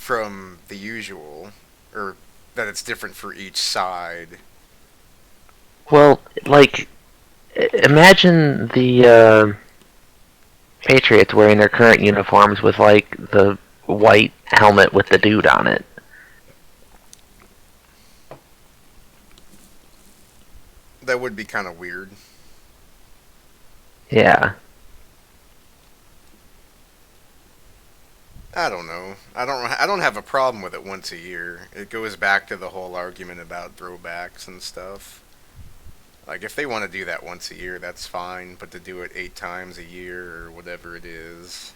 from the usual, or that it's different for each side. Well, like, imagine the Patriots wearing their current uniforms with, like, the white helmet with the dude on it. That would be kind of weird. Yeah. I don't know. I don't have a problem with it once a year. It goes back to the whole argument about throwbacks and stuff. Like if they want to do that once a year, that's fine. But to do it 8 times a year or whatever it is,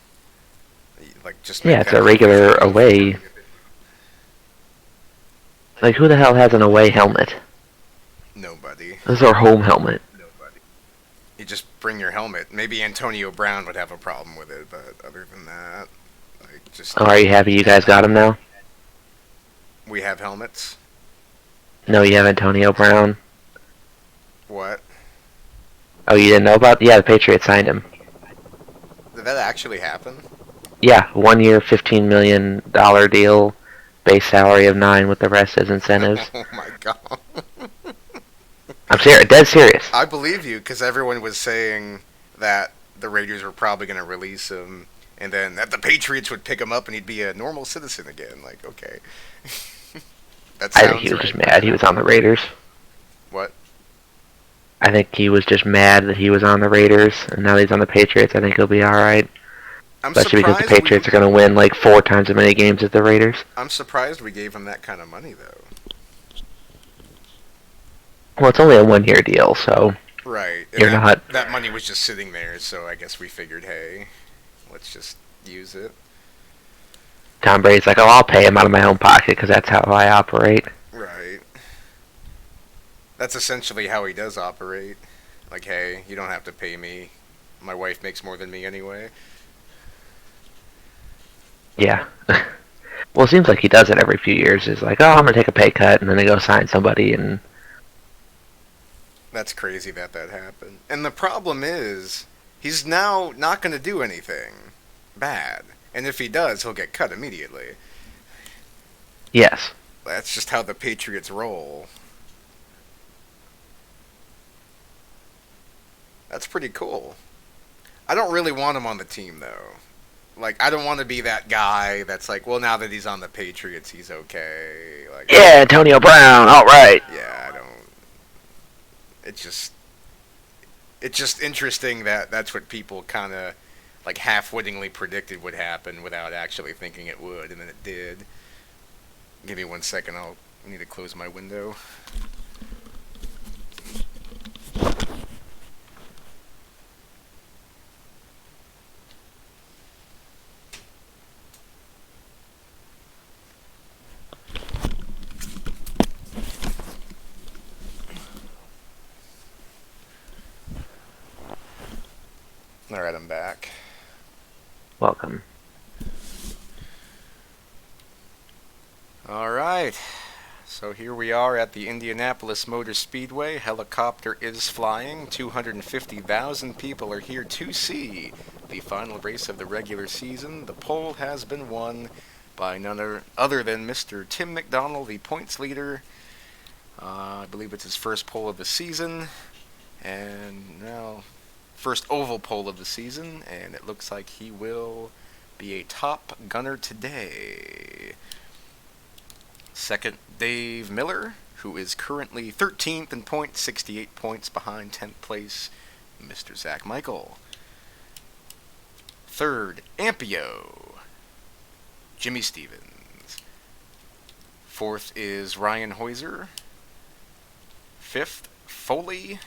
like just Yeah, make it's that a a yearly regular thing. away. Like, who the hell has an away helmet? Nobody. This is our home helmet. You just bring your helmet. Maybe Antonio Brown would have a problem with it, but other than that, like just Oh, are you happy you guys got him now? we have helmets. No, you have Antonio Brown. What? Oh, you didn't know about? Yeah, the Patriots signed him. Did that actually happen? Yeah, 1 year, $15 million deal, base salary of 9 with the rest as incentives. Oh my god. I'm serious, dead serious. I believe you because everyone was saying that the Raiders were probably going to release him, and then that the Patriots would pick him up and he'd be a normal citizen again. Like, okay, that I think he sounds was just right. mad he was on the Raiders. What? I think he was just mad that he was on the Raiders, and now he's on the Patriots. I think he'll be alright. I'm Especially because the surprised we. Patriots are going to win like 4 times as many games as the Raiders. I'm surprised we gave him that kind of money though. Well, it's only a 1 year deal, so Right, and you're that not. that money was just sitting there, so I guess we figured, hey, let's just use it. Tom Brady's like, oh, I'll pay him out of my own pocket because that's how I operate. Right. That's essentially how he does operate. Like, hey, you don't have to pay me. My wife makes more than me anyway. Yeah. Well, it seems like he does it every few years. He's like, oh, I'm going to take a pay cut, and then they go sign somebody, and That's crazy that that happened. And the problem is, he's now not going to do anything bad. And if he does, he'll get cut immediately. yes. That's just how the Patriots roll. That's pretty cool. I don't really want him on the team, though. Like, I don't want to be that guy that's like, well, now that he's on the Patriots, he's okay. Like, Yeah, Antonio Brown, all right. yeah, I don't. It's just, it's just interesting that that's what people kind of like half-wittingly predicted would happen without actually thinking it would, and then it did. Give me 1 second. I'll need to close my window. All right, I'm back. Welcome. All right. So here we are at the Indianapolis Motor Speedway. Helicopter is flying. 250,000 people are here to see the final race of the regular season. The pole has been won by none other than Mr. Tim McDonald, the points leader. I believe it's his first pole of the season. And now, first oval pole of the season. And it looks like he will be a top gunner today. Second, Dave Miller, who is currently 13th in points, 68 points behind 10th place, Mr. Zach Michael. Third, Ampio, Jimmy Stevens. Fourth is Ryan Heuser. Fifth, Foley.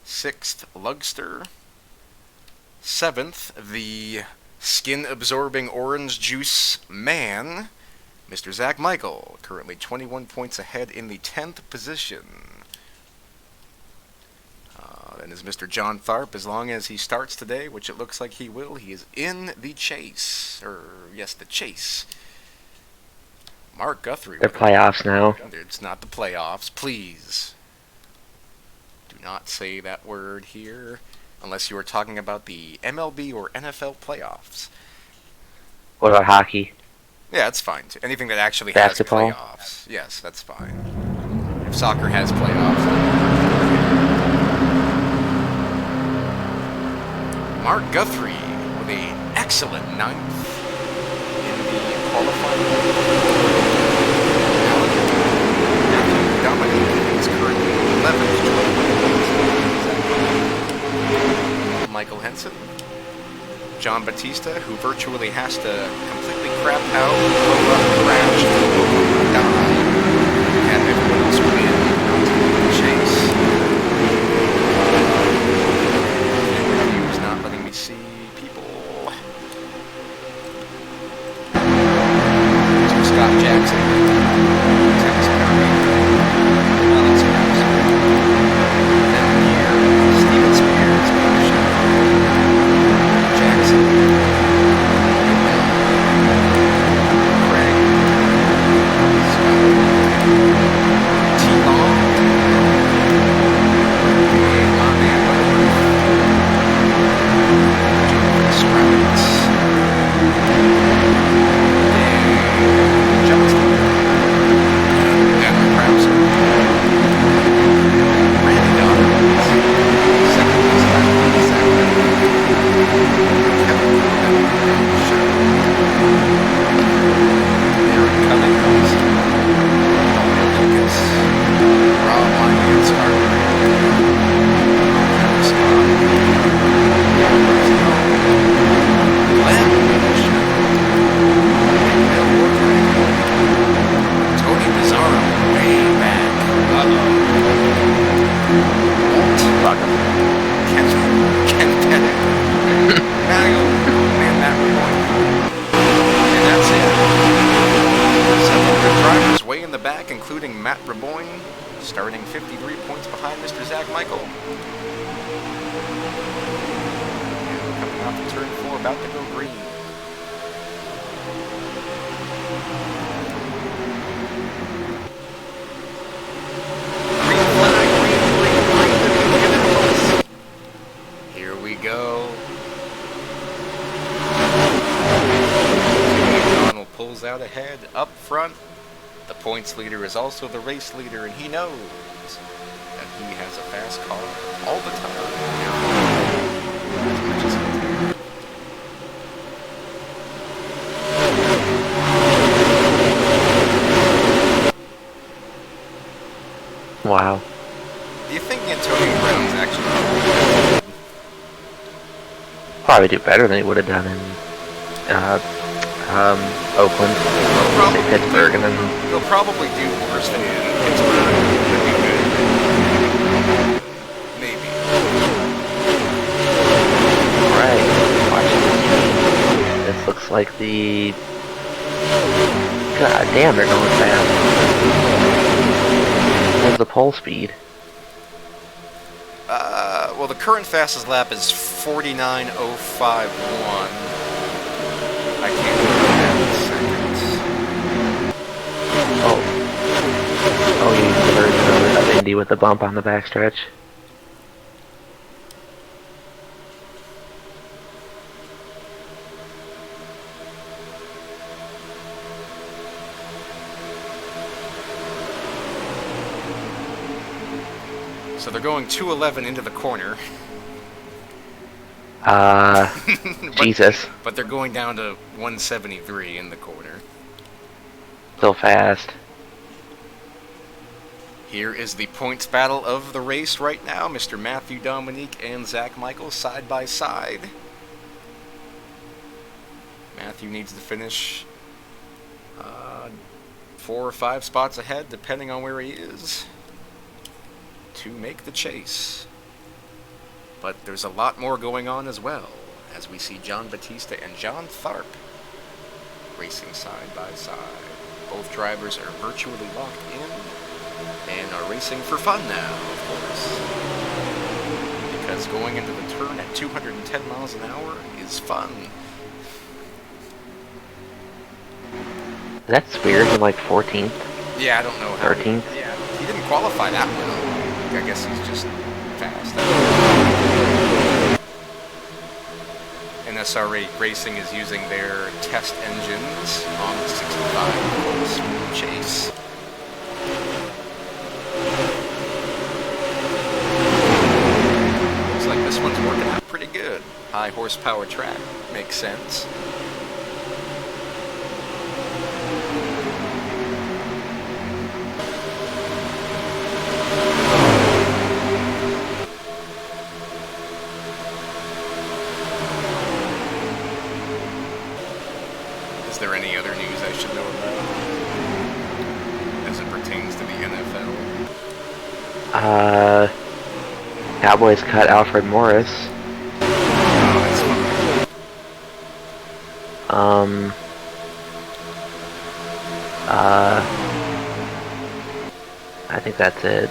Sixth, Lugster. Seventh, the skin-absorbing orange juice man, Mr. Zach Michael, currently 21 points ahead in the 10th position. Then is Mr. John Tharp. As long as he starts today, which it looks like he will, he is in the chase. Yes, the chase. Mark Guthrie. They're playoffs now. It's not the playoffs. Please. Do not say that word here unless you are talking about the MLB or NFL playoffs. What about hockey? Yeah, that's fine too. Anything that actually has Basketball? playoffs. Yes, that's fine. If soccer has playoffs. Mark Guthrie with an excellent ninth in the qualifying. Matthew Dominic is currently 11th. Michael Henson. John Batista, who virtually has to completely crap out, blow up, crash, die, and everyone else win the chase. Review's not letting me see people. So Scott Jackson, Texas Perry, Alex Harrison, Ben Gear, Steven Spears, Jackson, Craig, Scott, T-Long, and my man Jonathan Sprouts, Johnston, Adam Krause, Randy Donovan, second place Aaron Cummings, Lucas, Rob Lyons, Kevin Scott, Glenn, Tony Pizarro, way back. Walt, Ken Pettit, man, that point. And that's it. Several good drivers way in the back, including Matt Raboyne, starting 53 points behind Mr. Zach Michael. And coming off of turn 4, about to go green. Green flag, here we go. Donald pulls out ahead, up front. The points leader is also the race leader, and he knows that he has a fast car all the time. As much as he can. Wow. Do you think Antonio Brown's actually Probably do better than he would have done in Oakland, say Pittsburgh, and then he'll probably do worse than Pittsburgh. Could be good. Maybe. right. Watching this looks like the. God damn, they're going fast. What's the pole speed? Well, the current fastest lap is 49.051. I can't do that in seconds. Oh, you used the version of Indy with the bump on the backstretch. So they're going 211 into the corner. Jesus. But they're going down to 173 in the corner. Still fast. Here is the points battle of the race right now. Mr. Matthew Dominique and Zach Michael side by side. Matthew needs to finish 4 or 5 spots ahead, depending on where he is, to make the chase. But there's a lot more going on as well, as we see John Batista and John Tharp racing side by side. Both drivers are virtually locked in and are racing for fun now, of course. Because going into the turn at 210 miles an hour is fun. That's weird, I'm like 14th. Yeah, I don't know how. 13th? Yeah, he didn't qualify that well. I guess he's just fast. NSRA Racing is using their test engines on chase. Looks like this one's working out pretty good. High horsepower track. Makes sense. Is there any other news I should know about as it pertains to the NFL? Cowboys cut Alfred Morris. Oh, that's fine. I think that's it.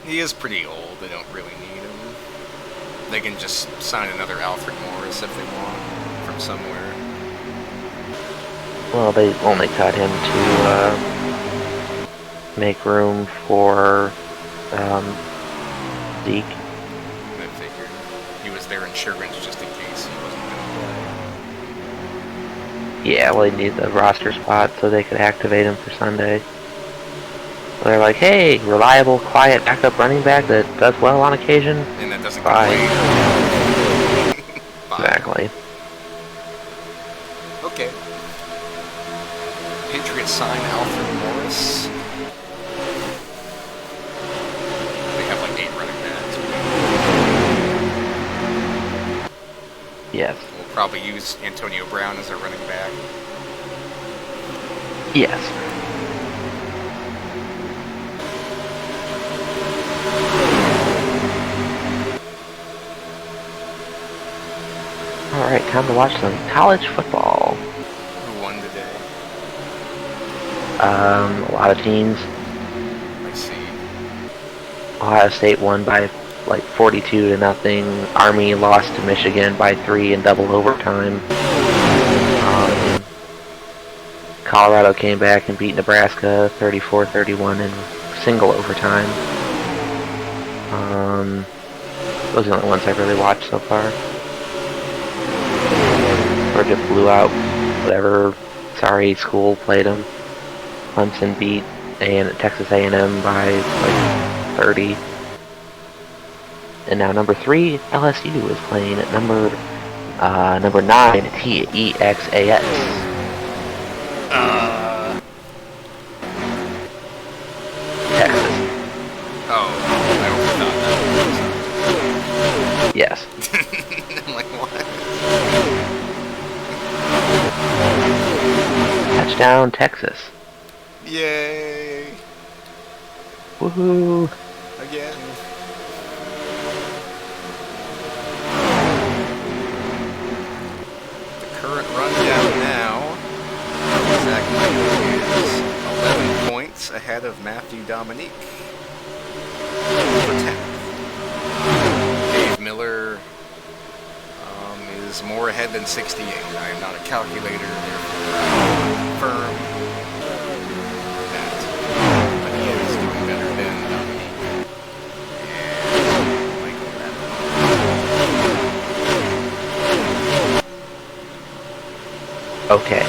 He is pretty old. They don't really need him. They can just sign another Alfred Morris if they want from somewhere. Well, they only cut him to make room for Zeke. I figured he was their insurance just in case he wasn't going to play. Yeah, well, they need the roster spot so they could activate him for Sunday. So they're like, hey, reliable, quiet backup running back that does well on occasion. And that doesn't Bye. complain. Exactly. Okay. Patriots sign Alfred Morris. They have like 8 running backs. Yes. We'll probably use Antonio Brown as a running back. Yes. Alright, time to watch some college football. Who won today? A lot of teams. I see. Ohio State won by like 42-0. Army lost to Michigan by 3 in double overtime. Colorado came back and beat Nebraska 34-31 in single overtime. Those are the only ones I've really watched so far. Georgia blew out whatever sorry school played them. Clemson beat Texas A&M by like 30. And now number 3, LSU is playing at number 9, TEXAS. Texas. Oh, I overthought that. Yes. I'm like, what? Touchdown, Texas. Yay! Woohoo! Again. The current rundown now. Zach Michael is 11 points ahead of Matthew Dominique for 10th. Dave Miller is more ahead than 68. I am not a calculator, therefore firm that, but he is doing better than Dominique and Michael Madden. Okay.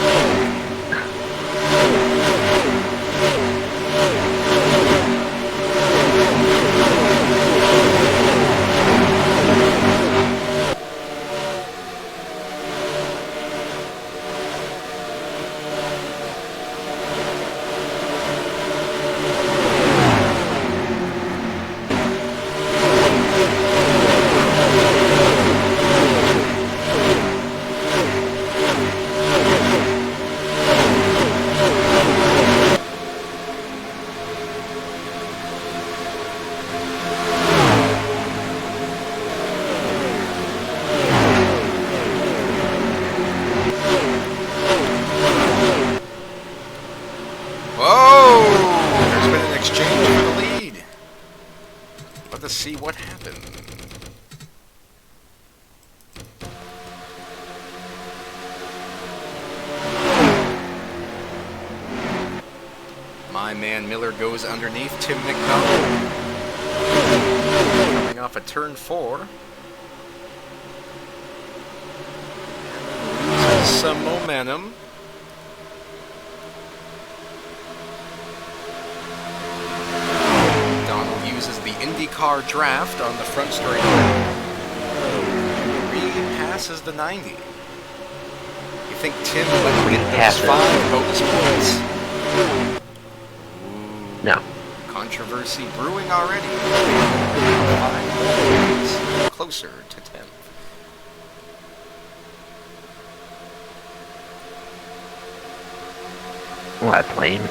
Let's see what happened. My man Miller goes underneath Tim McDonald. Coming off a turn 4. momentum. Donald uses the IndyCar draft on the front straight. Reed passes the 90. You think Tim would get those 5 bonus points? No. Controversy brewing already. 5 points closer to 10. Well, that's lame.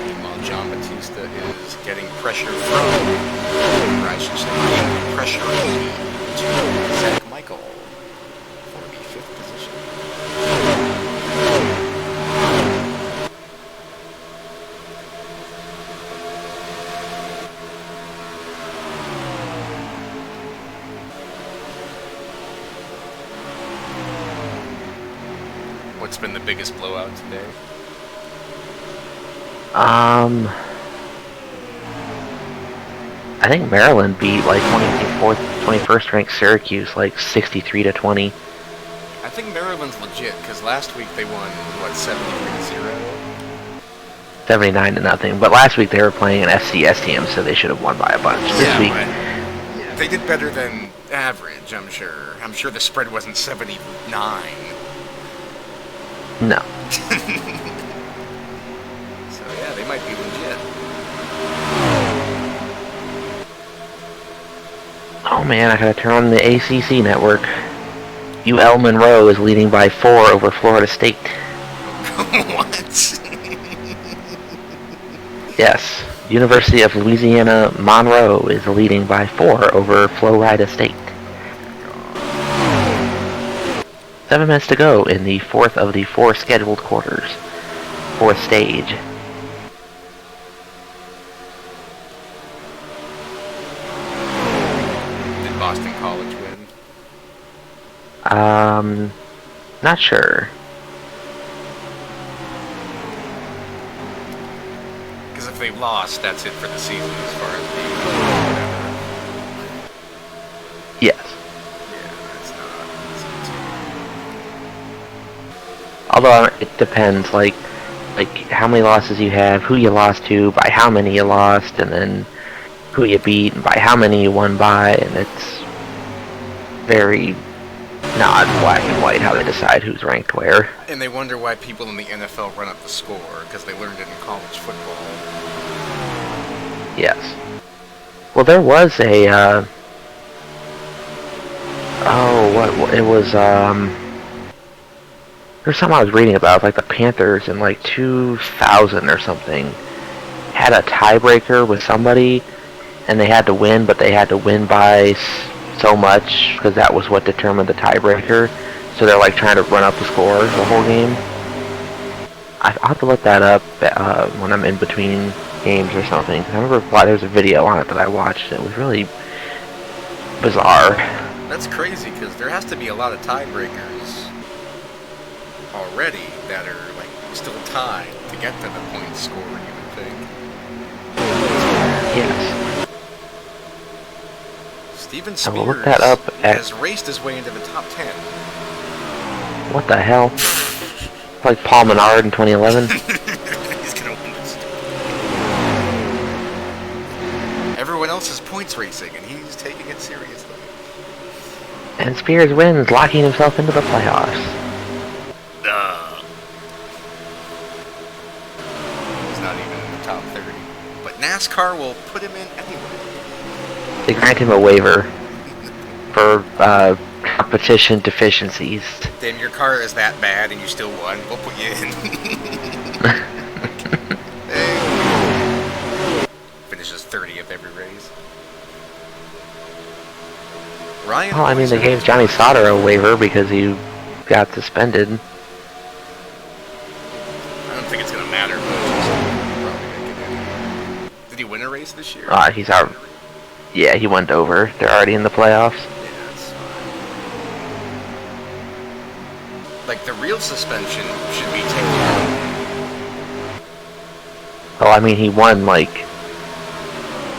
Meanwhile, John Batista is getting pressure from, or I should say, getting pressure to Zach Michael for the 5th position. What's been the biggest blowout today? I think Maryland beat like 21st ranked Syracuse like 63-20. I think Maryland's legit because last week they won what 73-0. 79-0. But last week they were playing an FCS team, so they should have won by a bunch. This week, they did better than average. I'm sure. I'm sure the spread wasn't 79. no. So yeah, they might be legit. Oh man, I gotta turn on the ACC network. UL Monroe is leading by 4 over Florida State. What? Yes. University of Louisiana Monroe is leading by 4 over Florida State. 7 minutes to go in the 4th of the 4 scheduled quarters. 4th stage. Did Boston College win? Not sure. Because if they lost, that's it for the season as far as the Yes. Yeah, that's not too. Although it depends, like how many losses you have, who you lost to, by how many you lost, and then who you beat, and by how many you won by, and it's very not black and white how they decide who's ranked where. And they wonder why people in the NFL run up the score, because they learned it in college football. Yes. Well, there was a, there's something I was reading about, like the Panthers in like 2000 or something, had a tiebreaker with somebody, and they had to win, but they had to win by so much, because that was what determined the tiebreaker, so they're like trying to run up the score the whole game. I'll have to look that up when I'm in between games or something. I remember there's a video on it that I watched. It was really bizarre. That's crazy, because there has to be a lot of tiebreakers already that are like still tied to get to the point score, you would think. Yes. Steven I will look Spears that up has raced his way into the top 10. What the hell? Like Paul Menard in 2011? He's gonna win this. Everyone else is points racing, and he's taking it seriously. And Spears wins, locking himself into the playoffs. He's not even in the top 30. But NASCAR will put him in anyway. They grant him a waiver for competition deficiencies. Damn, your car is that bad and you still won. We'll put you in. Hey. Finishes 30th every race. Ryan. Well, I mean, they gave Johnny Sauter a waiver because he got suspended. I don't think it's gonna matter much. Did he win a race this year? He's out. Yeah, he went over. They're already in the playoffs. Yeah, that's fine. Like, the real suspension should be taken out. Well, I mean, he won, like,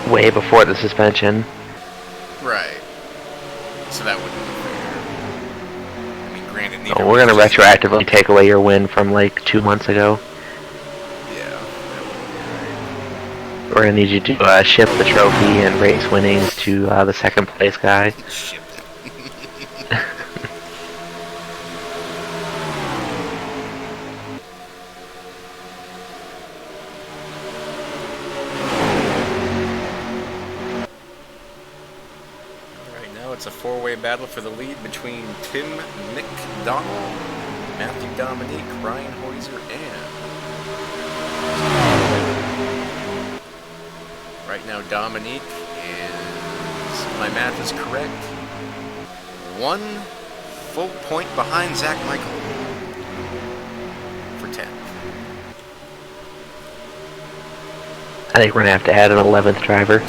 way before the suspension. Right. So that wouldn't be fair. Granted, neither We're gonna was just- retroactively take away your win from like 2 months ago. Yeah, that We're gonna need you to ship the trophy and race winnings to the second place guy. would be right. Ship it. Right now, it's a four-way battle for the lead between Tim McDonald, Matthew Dominique, Ryan Hoiser, and right now Dominique is, if my math is correct, 1 full point behind Zach Michael for 10th. I think we're gonna have to add an 11th driver.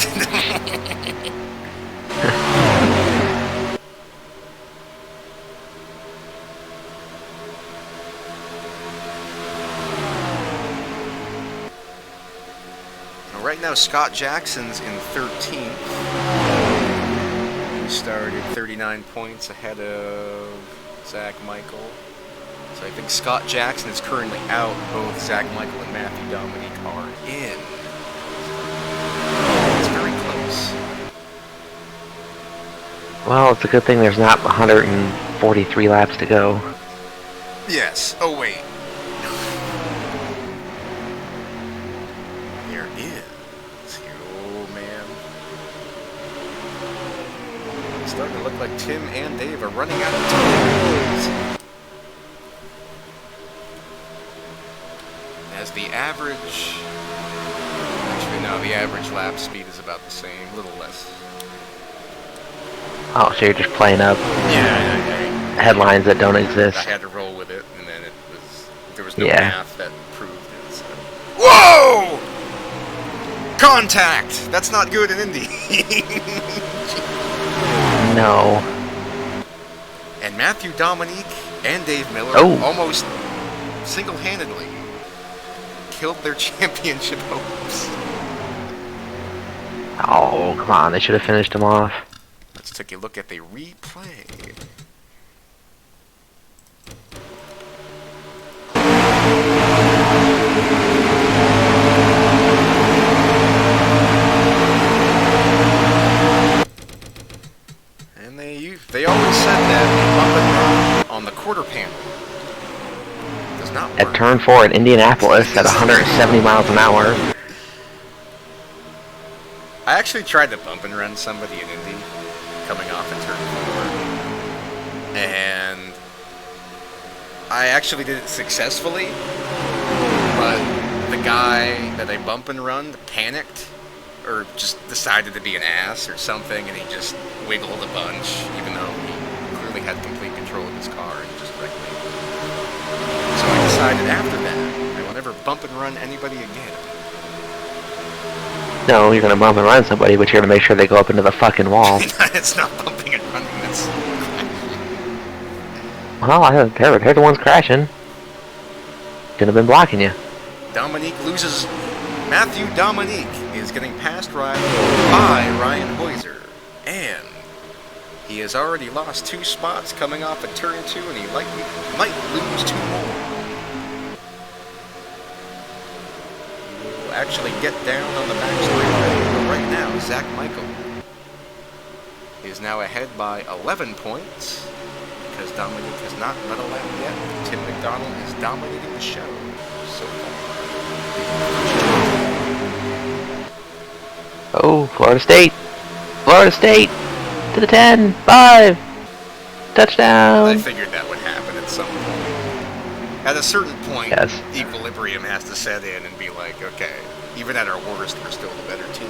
Right now, Scott Jackson's in 13th. He started 39 points ahead of Zach Michael. So I think Scott Jackson is currently out. Both Zach Michael and Matthew Dominique are in. It's very close. Well, it's a good thing there's not 143 laps to go. Yes. Oh, wait. There is. Oh, man. It's starting to look like Tim and Dave are running out of tires. As the average... Actually, no, the average lap speed is about the same. A little less. Oh, so you're just playing up headlines that don't exist. I had to roll with it, and then there was no Yeah. math that proved it. So. Whoa! Contact! That's not good in Indy. No. And Matthew Dominique and Dave Miller almost single-handedly killed their championship hopes. Oh, come on. They should have finished him off. Let's take a look at the replay. And they always said that a bump and run on the quarter panel does not work. At turn 4 at Indianapolis at 170 miles an hour. I actually tried to bump and run somebody in Indy coming off at turn 4. And I actually did it successfully, but the guy that I bump and run panicked or just decided to be an ass or something, and he just wiggled a bunch, even though he clearly had complete control of his car and just wrecked me. So I decided after that I will never bump and run anybody again. No, you're gonna bump and run somebody, but you're gonna make sure they go up into the fucking wall. It's not bumping and running, that's... Well, they're the ones crashing. Could have been blocking you. Dominique loses. Matthew Dominique is getting passed by Ryan Hoiser. And he has already lost 2 spots coming off at turn 2, and he likely might lose 2 more. He will actually get down on the back straightaway. But right now, Zach Michael is now ahead by 11 points. Because Dominique has not led a lap yet. Tim McDonald is dominating the show so far. Oh, Florida State! Florida State! To the 10! 5! Touchdown! I figured that would happen at some point. At a certain point, Yes. equilibrium has to set in and be like, okay, even at our worst, we're still the better team.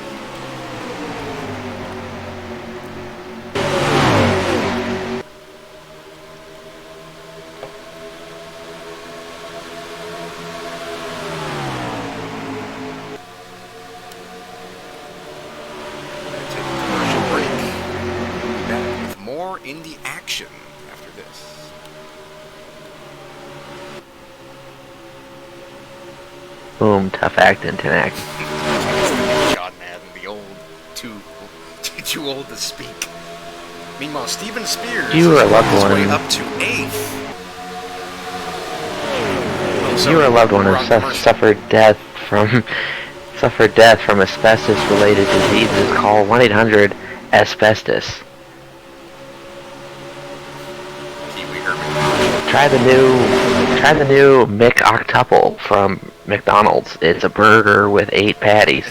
Indy action after this. Boom, tough acting, 10 act. John Madden, the old, too old to speak. Meanwhile, Steven Spears You were a lucky is way one. up to 8th. you or a loved one has suffered death from asbestos-related diseases, call 1-800-ASBESTOS. Try the new McOctuple from McDonald's. It's a burger with 8 patties.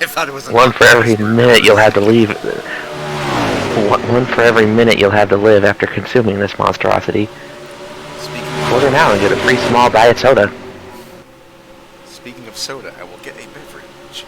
I thought it was one for every minute you'll have to leave. One for every minute you'll have to live after consuming this monstrosity. Order now and get a free small diet soda. Speaking of soda, I will get a beverage.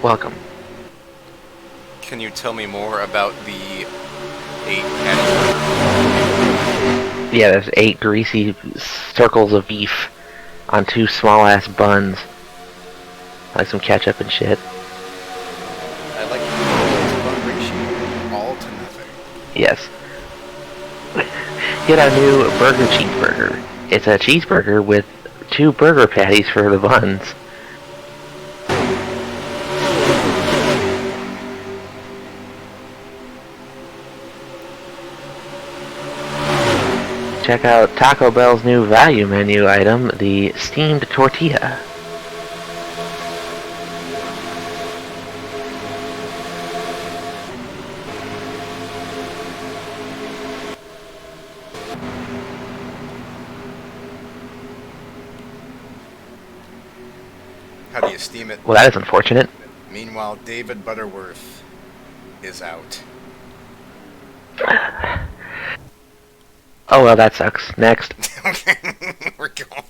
Welcome. Can you tell me more about the 8 patty? Yeah, there's 8 greasy circles of beef on 2 small-ass buns. Like some ketchup and shit. I like the bun ratio. All to nothing. Yes. Get our new burger cheeseburger. It's a cheeseburger with 2 burger patties for the buns. Check out Taco Bell's new value menu item, the steamed tortilla. How do you steam it? Well, that is unfortunate. Meanwhile, David Butterworth is out. Oh, well, that sucks. Next. Okay, we're going.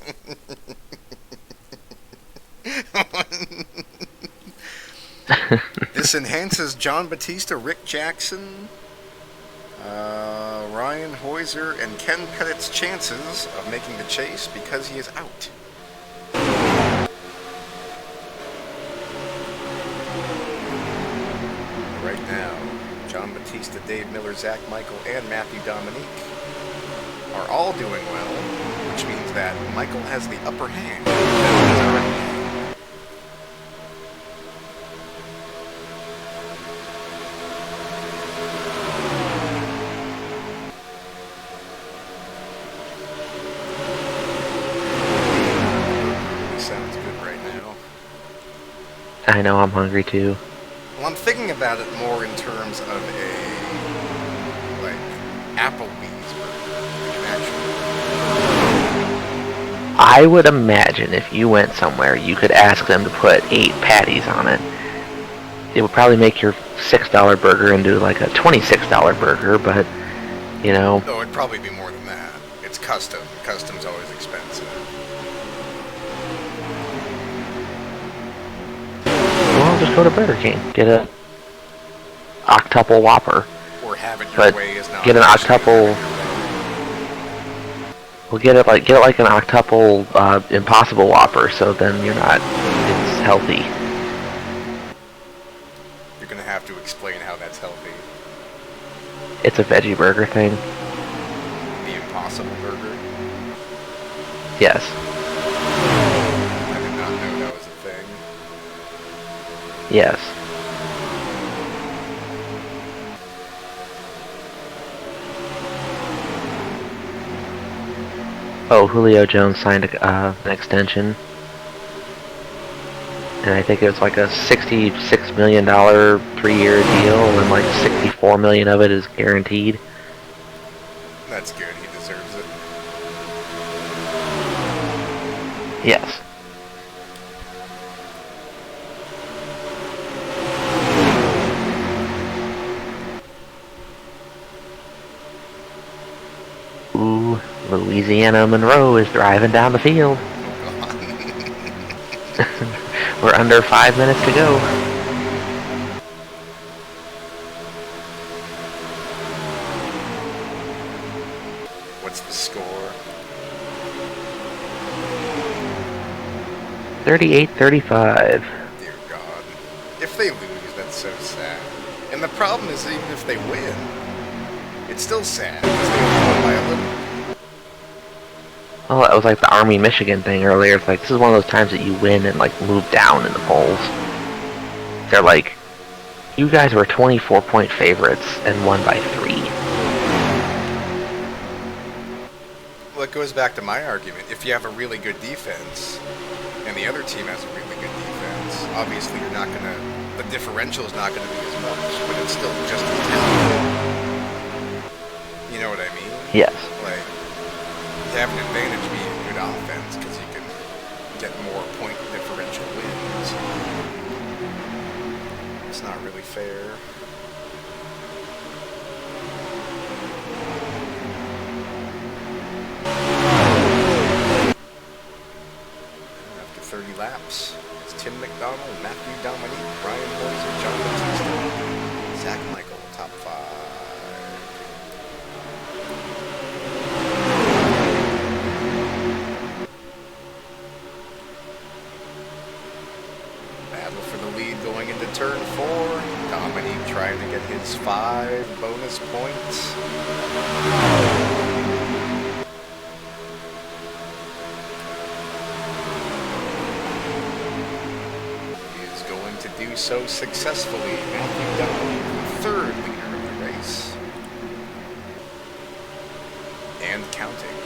This enhances John Batista, Rick Jackson, Ryan Hoiser, and Ken Pettit's chances of making the chase because he is out. Right now, John Batista, Dave Miller, Zach Michael, and Matthew Dominique are all doing well, which means that Michael has the upper hand. He sounds good right now. I know, I'm hungry too. Well, I'm thinking about it more in terms of a, like, Applebee's burger. I would imagine if you went somewhere, you could ask them to put 8 patties on it. It would probably make your $6 burger into like a $26 burger, but, you know... No, it'd probably be more than that. It's custom. Custom's always expensive. go to Burger King. Get a octuple Whopper. Or have it your But way is not get an actually octuple. your way. Well, get it like an octuple Impossible Whopper, so then you're not. It's healthy. You're gonna have to explain how that's healthy. It's a veggie burger thing. The Impossible Burger. Yes. I did not know that was a thing. Yes. Oh, Julio Jones signed an extension. And I think it was like a $66 million 3-year deal, and like $64 million of it is guaranteed. That's good. He deserves it. Yes. Ooh, Louisiana Monroe is driving down the field. We're under 5 minutes to go. What's the score? 38-35. Dear God. If they lose, that's so sad. And the problem is, even if they win, it's still sad because they only won by a little. Well, that was like the Army-Michigan thing earlier. It's like, this is one of those times that you win and like move down in the polls. They're like, you guys were 24-point favorites and won by 3. Well, it goes back to my argument. If you have a really good defense, and the other team has a really good defense, obviously you're not gonna, the differential is not gonna be as much, but it's still just as talented. You know what I mean? Yes. Like, you have an advantage being a good offense because you can get more point differential wins. It's not really fair. After 30 laps, it's Tim McDonald, Matthew Dominique, Brian Bolzer, John Batista, Zach Michael, top 5. Battle for the lead going into turn 4. Dominique trying to get his 5 bonus points. He is going to do so successfully. Matthew Dominique, the 3rd leader of the race. And counting.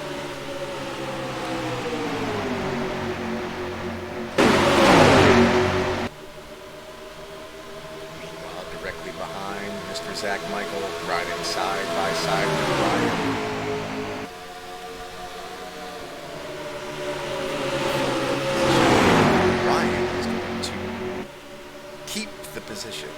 Directly behind Mr. Zach Michael, riding side by side with Ryan. Ryan is going to keep the position.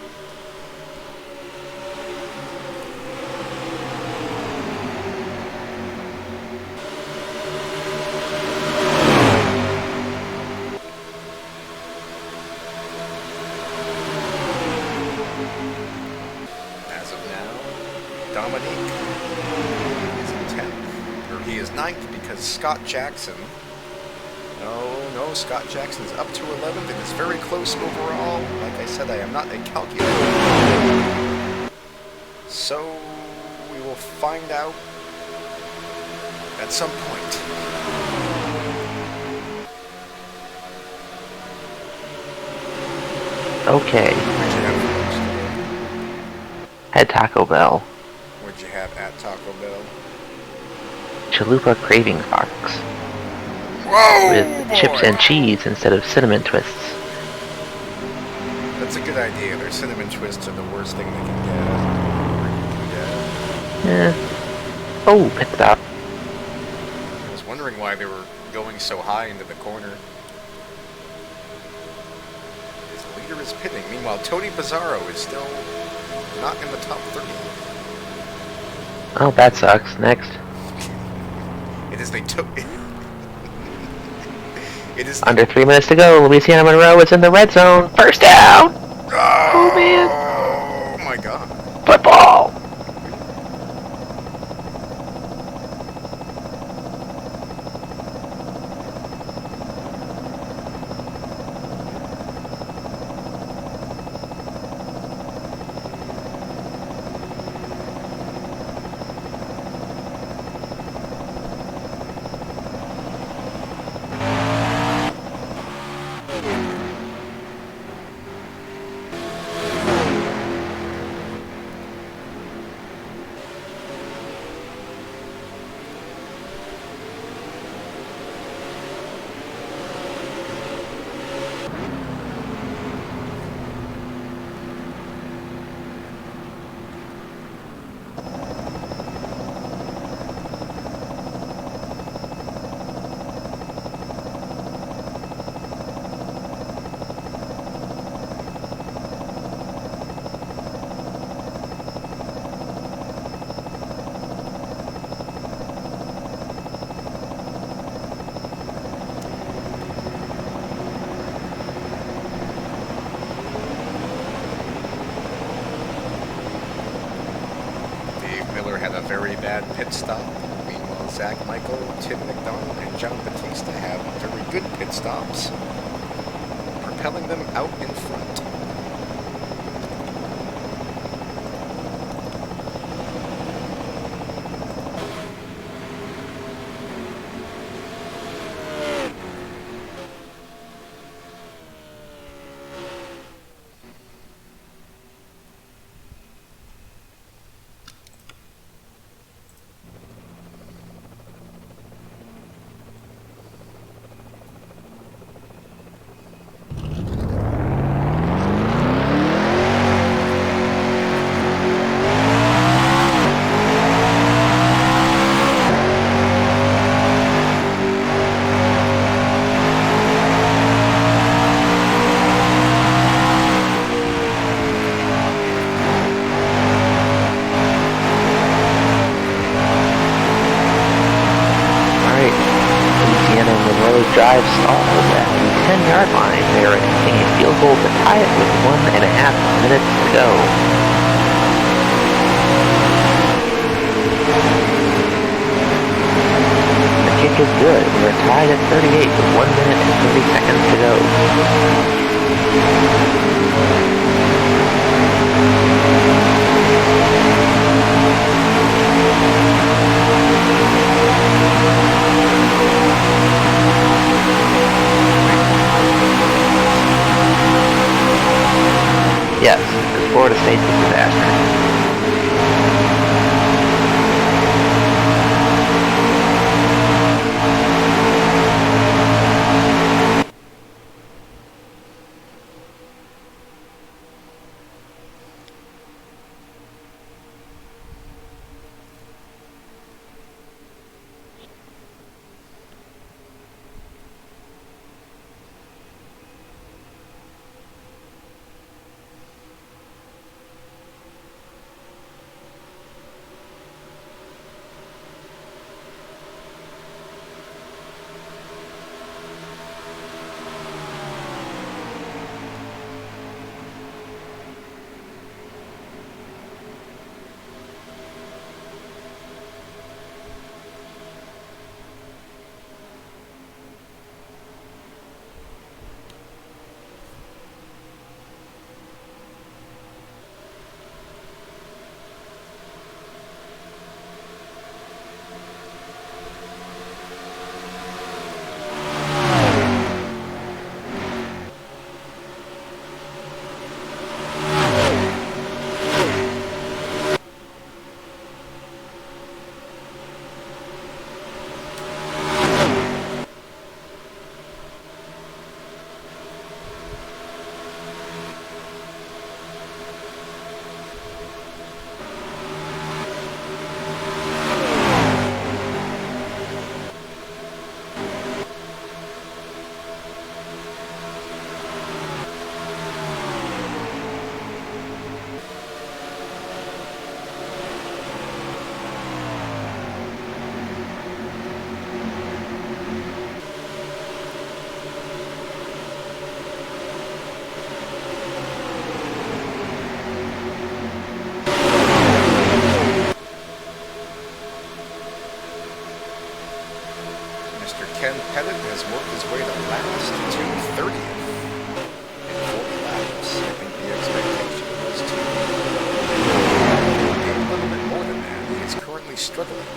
Dominique is in 10th, or he is 9th because Scott Jackson, no, Scott Jackson's up to 11th. It is very close overall. Like I said, I am not a calculator. So we will find out at some point. Okay. Where'd you have first? Had Taco Bell. Where'd you have at Taco Bell? Chalupa Craving Fox. Whoa! With boy. chips and cheese instead of cinnamon twists. That's a good idea. Their cinnamon twists are the worst thing they can get. Eh. Oh, pit stop. I was wondering why they were going so high into the corner. His leader is pitting. Meanwhile, Tony Pizarro is still not in the top 30. Oh, that sucks. Next. It is it is Under 3 minutes to go. Louisiana Monroe is in the red zone. First down! bad pit stop. Meanwhile, Zach Michael, Tim McDonald, and John Batista have very good pit stops, propelling them out in front. Drive stalls at the 10-yard line. They are attempting a field goal to tie it with 1.5 minutes to go. The kick is good. We're tied at 38 with 1 minute and 30 seconds to go. Yes, because Florida State's a disaster. Ken Pettit has worked his way to last to 30th in 40 laps. I think the expectation was to gain a little bit more than that. He is currently struggling.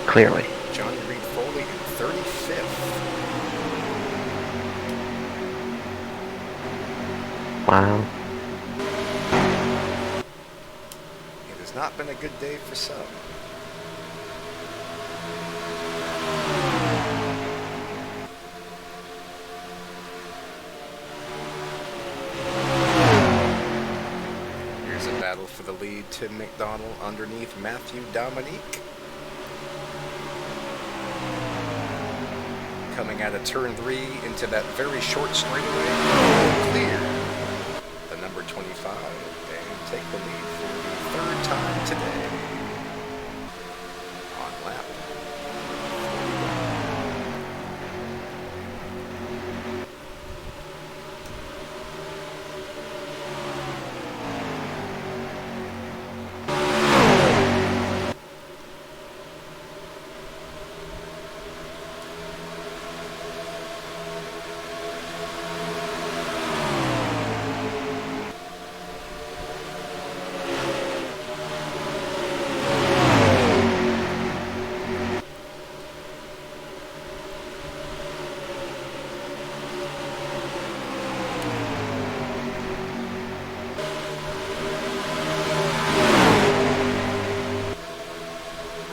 Clearly. Johnny Reed Foley in 35th. Wow. It has not been a good day for some. Here's a battle for the lead. Tim McDonald underneath Matthew Dominique. Coming out of turn 3 into that very short straightaway. Clear. The number 25. And take the lead for the third time today. On lap 41.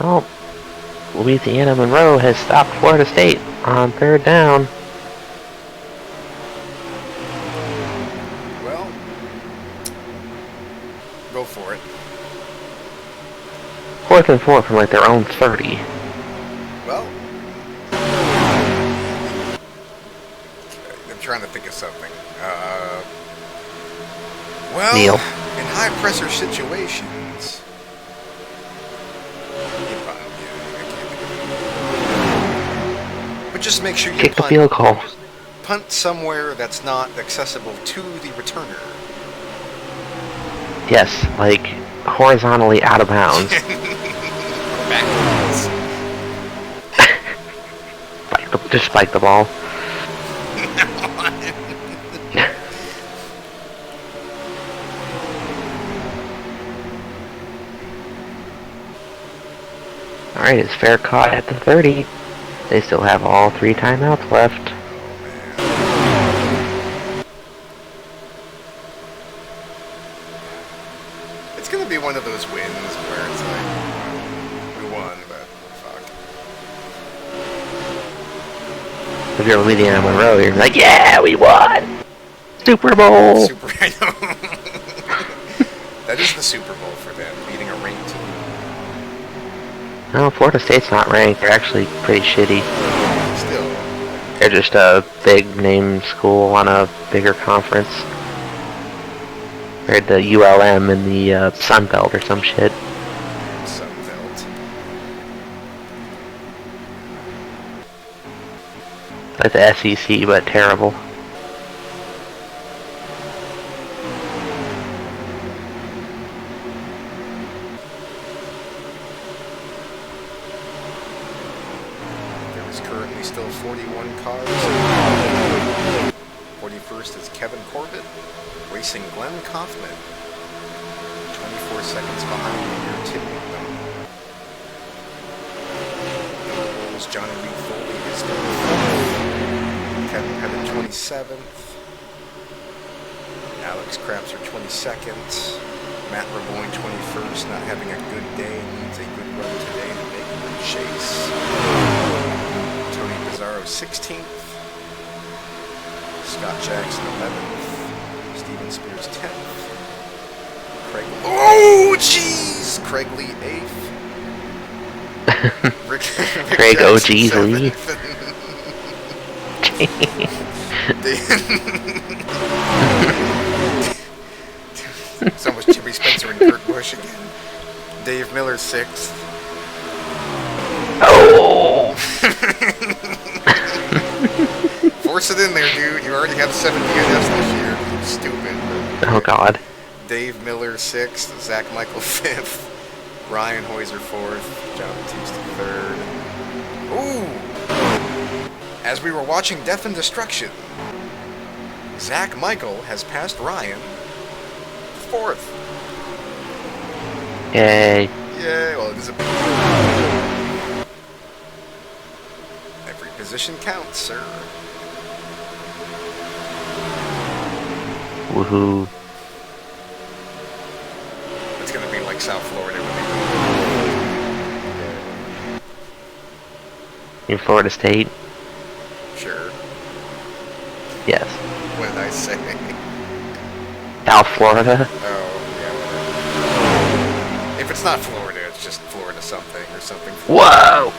Oh, Louisiana Monroe has stopped Florida State on 3rd down. Well, go for it. 4th and 4 from like their own 30. Well, I'm trying to think of something. Well, Neil. in high pressure situations, but just make sure you Kick the field goal. punt somewhere that's not accessible to the returner. Yes, like horizontally out of bounds. Backwards. Just spike the ball. Alright, it's fair caught at the 30. They still have all 3 timeouts left. It's gonna be one of those wins where it's like, we won, but fuck. If you're Louisiana Monroe, you're like, yeah, we won! Super Bowl! That is the Super Bowl for them, beating a ranked team. No, Florida State's not ranked. They're actually pretty shitty. Still. They're just a big name school on a bigger conference. They're the ULM in the Sun Belt or some shit. Sunbelt. Like the SEC, but terrible. There is currently still 41 cars. 41st is Kevin Corbett, racing Glenn Kaufman. 24 seconds behind here, Tim Whitman. Johnny Reed Foley is still 4th. Kevin Pettit 27th. Alex Krapser 22nd. Matt Raboyne 21st, not having a good day, needs a good run today to make the chase. Tony Pizarro 16th. Scott Jackson 11th. Steven Spears 10th. Craig. Oh, jeez! Craig Lee 8th. Rick Craig O.G. Lee. So much Jimmy Spencer and Kurt Busch again. Dave Miller 6th. Oh! Force it in there, dude. You already have 7 DNFs this year. Stupid. Oh god. Dave Miller 6th. Zach Michael 5th. Ryan Hoiser 4th. John Batista 3rd. Ooh! As we were watching Death and Destruction, Zach Michael has passed Ryan 4th. Yay. Yay! Well, it is a big every position counts, sir. Woohoo. It's gonna be like South Florida when In Florida State? they sure. Yes. What did I say? South Florida? Oh, yeah, whatever. If it's not Florida, it's just Florida something or something. Whoa!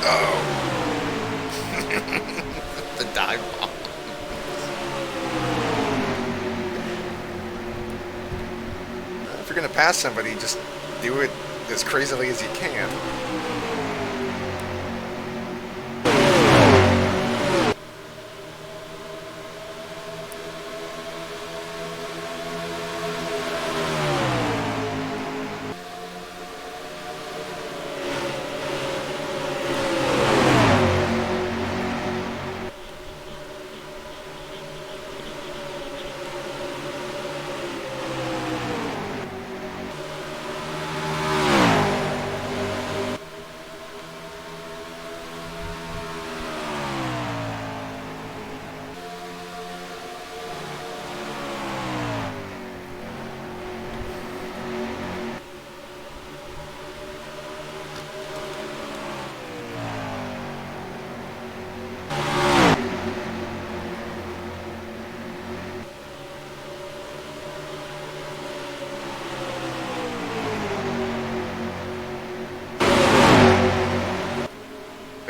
Oh. The dive bomb. If you're gonna pass somebody, just do it as crazily as you can.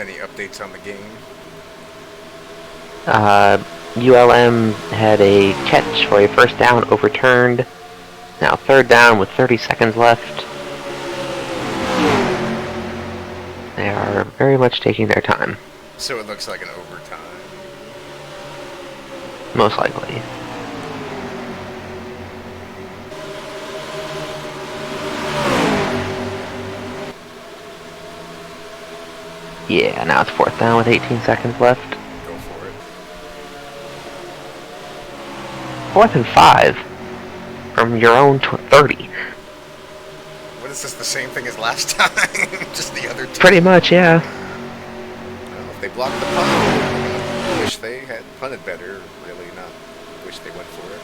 Any updates on the game? ULM had a catch for a first down overturned. Now third down with 30 seconds left. They are very much taking their time. So it looks like an overtime. Most likely. Yeah, now it's fourth down with 18 seconds left. Go for it. 4th and 5 from your own 30. What is this, the same thing as last time? Just the other two? Pretty much, yeah. Well, if they blocked the punt, wish they had punted better. Really not. Wish they went for it.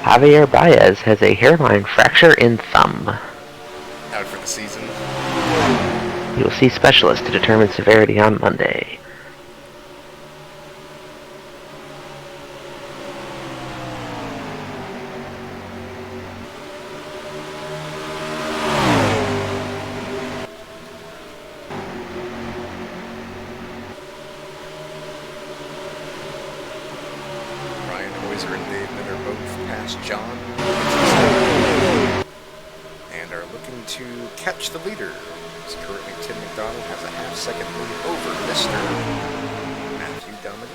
Javier Baez has a hairline fracture in thumb. Out for the season. He will see specialists to determine severity on Monday. Ryan Hoiser and Dave Miller both past John. And are looking to catch the leader. Currently, Tim McDonald has a half-second lead over Mr. Matthew Dominique.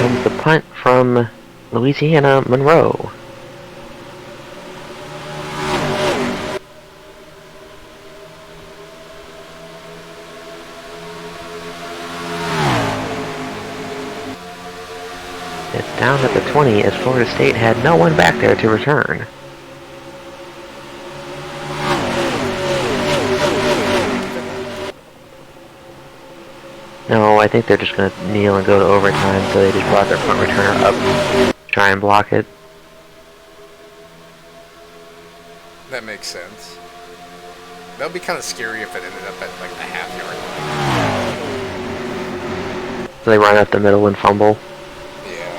Comes the punt from Louisiana Monroe. It's down at the 20 as Florida State had no one back there to return. No, I think they're just going to kneel and go to overtime, so they just brought their punt returner up to try and block it. That makes sense. That would be kind of scary if it ended up at like the half-yard line. So they run up the middle and fumble. Yeah.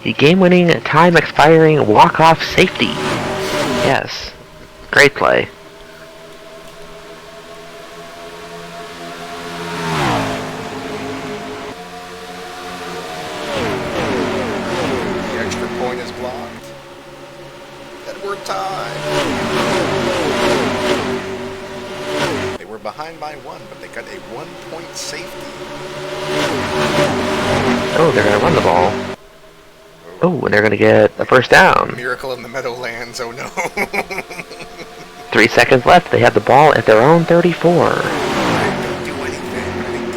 The game-winning, time-expiring, walk-off safety. Yes. Great play. Behind by one, but they got a 1-point safety. Oh, they're going to run the ball. Oh, and they're going to get a first down. Miracle in the Meadowlands, oh no. 3 seconds left. They have the ball at their own 34. Don't do anything.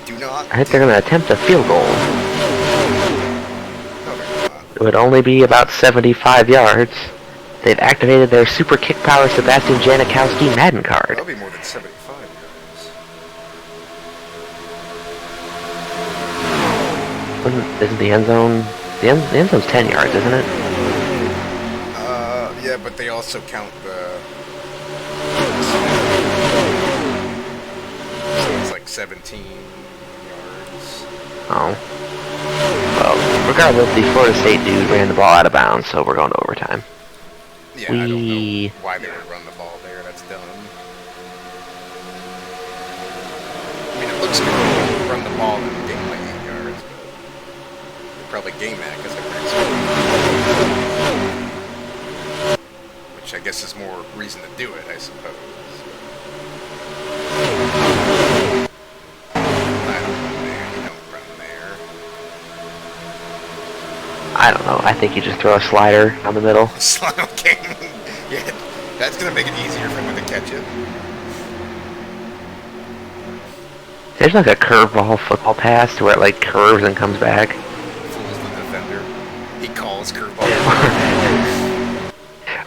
Do not. I think they're going to attempt a field goal. No, they're not. It would only be about 75 yards. They've activated their super kick power Sebastian Janikowski Madden card. That'll be more than 75 yards. Isn't the end zone... The end zone's 10 yards, isn't it? Yeah, but they also count the... So it's like 17 yards. Oh. Well, regardless, the Florida State dude ran the ball out of bounds, so we're going to overtime. Yeah, I don't know why they would run the ball there. That's dumb. I mean, it looks good to run the ball and gain like 8 yards, but they probably gain that because they're pretty smart. which I guess is more reason to do it, I suppose. I don't know, man. You don't run there. I don't know. I think you just throw a slider down the middle. Okay. Yeah, that's going to make it easier for him to catch it. There's like a curveball football pass to where it like curves and comes back. Fools the defender. He calls curveball.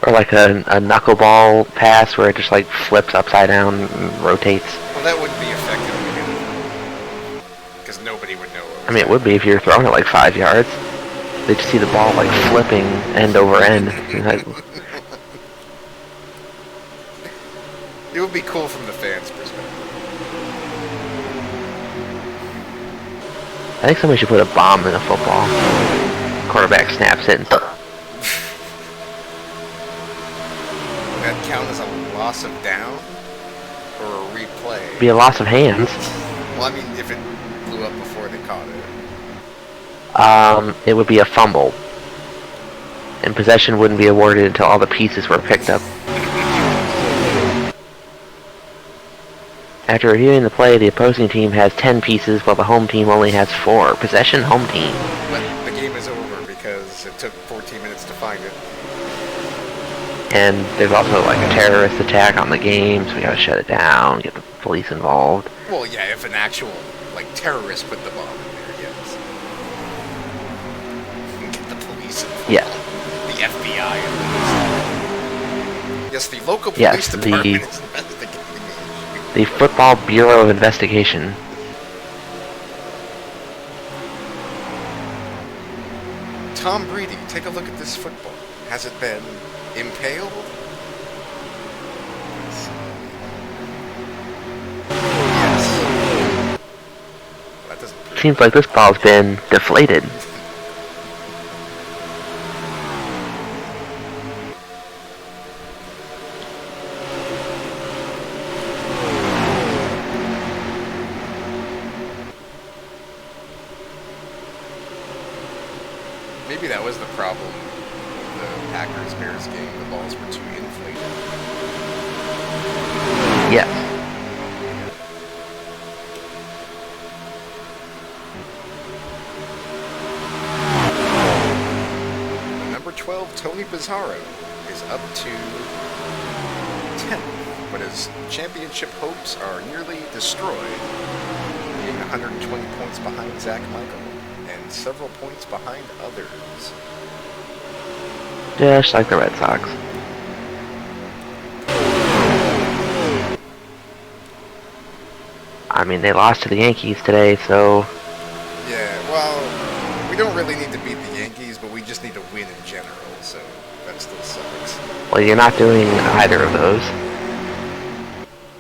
Or like a knuckleball pass where it just like flips upside down and rotates. Well, that wouldn't be effective because nobody would know. I mean, it would be if you were throwing it like 5 yards. They just see the ball like flipping end over end. It would be cool from the fans' perspective. I think somebody should put a bomb in a football. Quarterback snaps it and Would that count as a loss of down or a replay? be a loss of hands. Well, I mean, if it blew up before they caught it. It would be a fumble. And possession wouldn't be awarded until all the pieces were picked up. After reviewing the play, the opposing team has 10 pieces while the home team only has 4. Possession, home team. But the game is over because it took 14 minutes to find it. And there's also like a terrorist attack on the game, so we gotta shut it down, get the police involved. Well, yeah, if an actual, like, terrorist put the bomb in there, yes. And get the police involved. Yes. The FBI involved. Yes, the local police department is investigating the issue. The Football Bureau of Investigation. Tom Brady, take a look at this football. Has it been impaled? Yes. Well, that doesn't prove Seems like this ball's been deflated. Maybe that was the problem with the Packers-Bears game. The balls were too inflated. Yes. Number 12, Tony Pizarro, is up to 10th, but his championship hopes are nearly destroyed, being 120 points behind Zach Michael and several points behind others. Just like the Red Sox. I mean, they lost to the Yankees today, so... Yeah, well, we don't really need to beat the Yankees, but we just need to win in general, so that still sucks. Well, you're not doing either of those.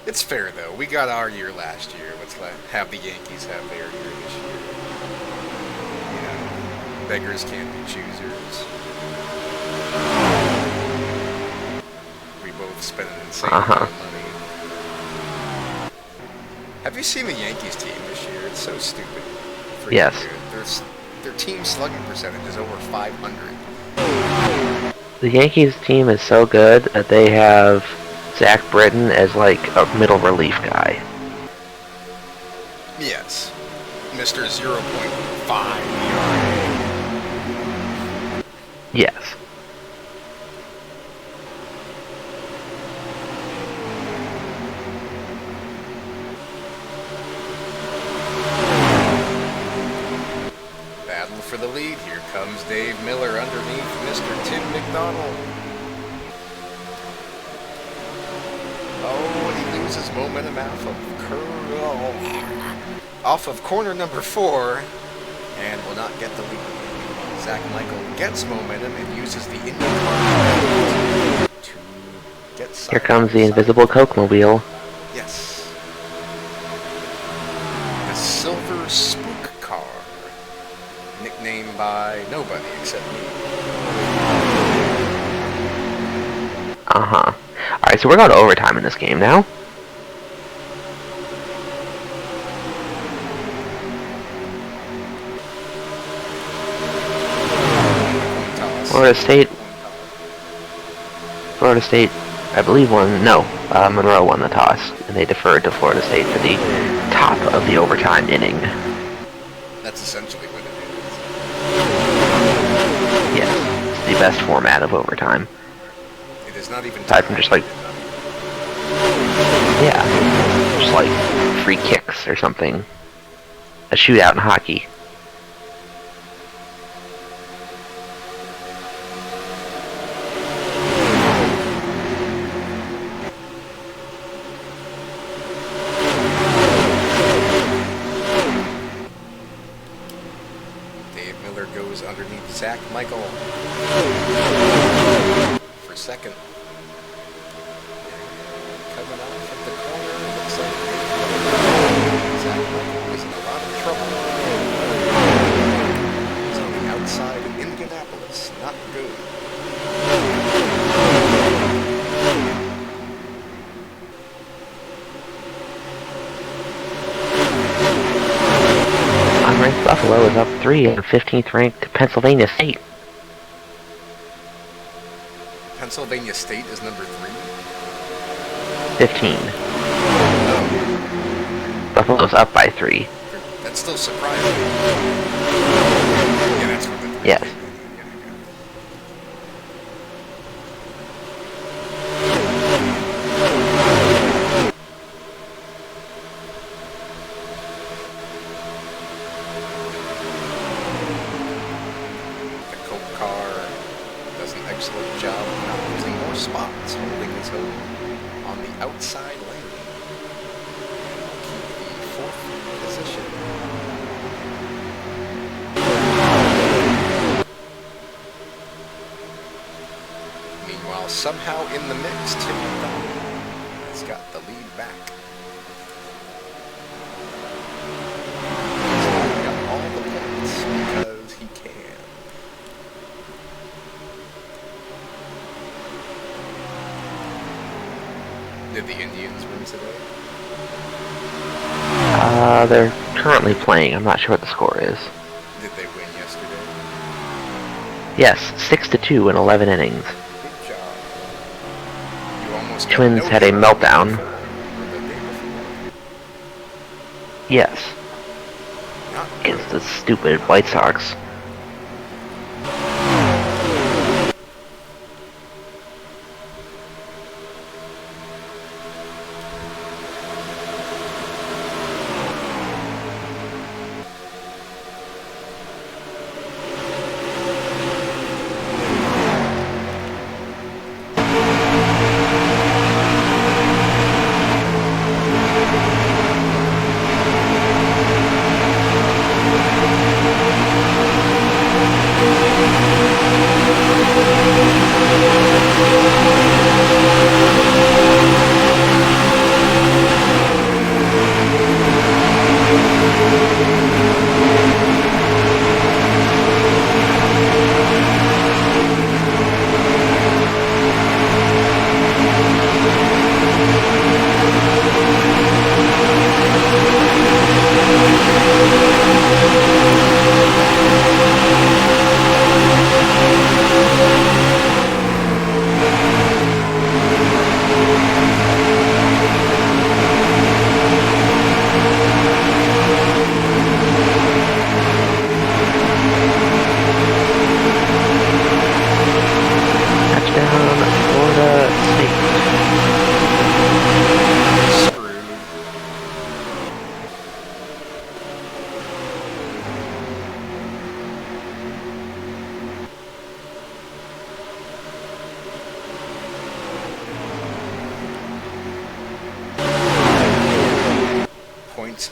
It's fair, though. We got our year last year. Let's have the Yankees have their year this year. You know, beggars can't be choosers. We both spent an insane amount of money. Have you seen the Yankees team this year? It's so stupid. Yes. Their team slugging percentage is over 500. The Yankees team is so good that they have Zach Britton as like a middle relief guy. Yes. Mr. 0.5 ERA. Yes. Battle for the lead. Here comes Dave Miller underneath Mr. Tim McDonald. Oh, and he loses momentum off of corner number 4 and will not get the lead. Zach Michael gets momentum and uses the Indy to get side. Here comes the invisible Coke-mobile. Yes. The Silver Spook Car. Nicknamed by nobody except me. Uh-huh. Alright, so we're going to overtime in this game now. Florida State Florida State, I believe, Monroe won the toss, and they deferred to Florida State for the top of the overtime inning. That's essentially what it Yes, it's the best format of overtime. is. It is not even Aside from just like, yeah, just like free kicks or something. A shootout in hockey. Goes underneath Zach Michael for second. Coming off at the corner, looks like Zach Michael is in a lot of trouble. He's on the outside of Indianapolis, not good. Unranked Buffalo is up 3 and 15th ranked Pennsylvania State. Pennsylvania State is number 3? 15. Buffalo's up by 3. That's still surprising. Yeah, that's what the 3. Yes. Excellent job of not losing more spots, holding his own on the outside lane. Keep the 4th position. Meanwhile, somehow in the mix, Tim McDonald has got the lead back. He's got all the points because he can. Did the Indians win today? They're currently playing. I'm not sure what the score is. Did they win yesterday? Yes, 6-2 in 11 innings. Good job. You almost Twins had a meltdown. Yes. Against the stupid White Sox.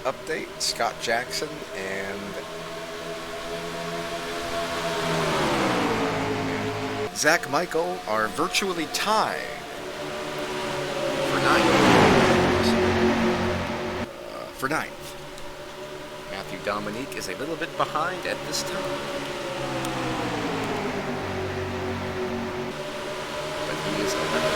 Update, Scott Jackson and Zach Michael are virtually tied for ninth. Matthew Dominique is a little bit behind at this time, but he is 11th.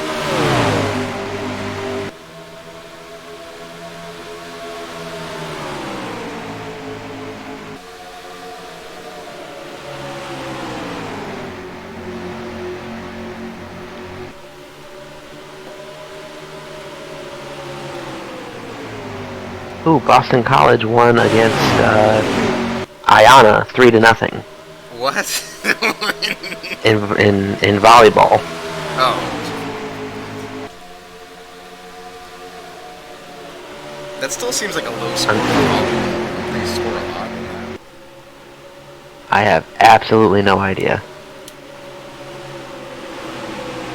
Ooh, Boston College won against Ayana 3-0 What? in volleyball. Oh. That still seems like a low score for volleyball. They score a lot in that. I have absolutely no idea.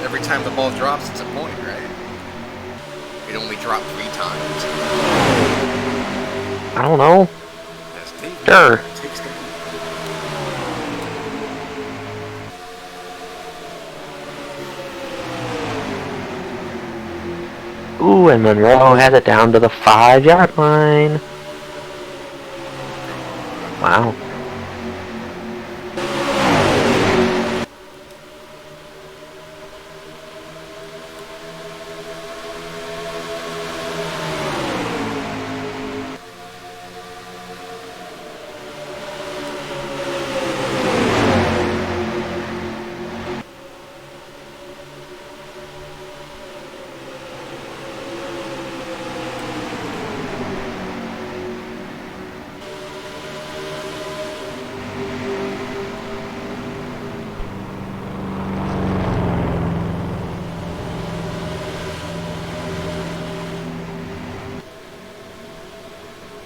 Every time the ball drops, it's a point, right? It only dropped 3 times. I don't know. Yes, Dave Sure. takes the lead. Ooh, and Monroe has it down to the 5-yard line. Wow.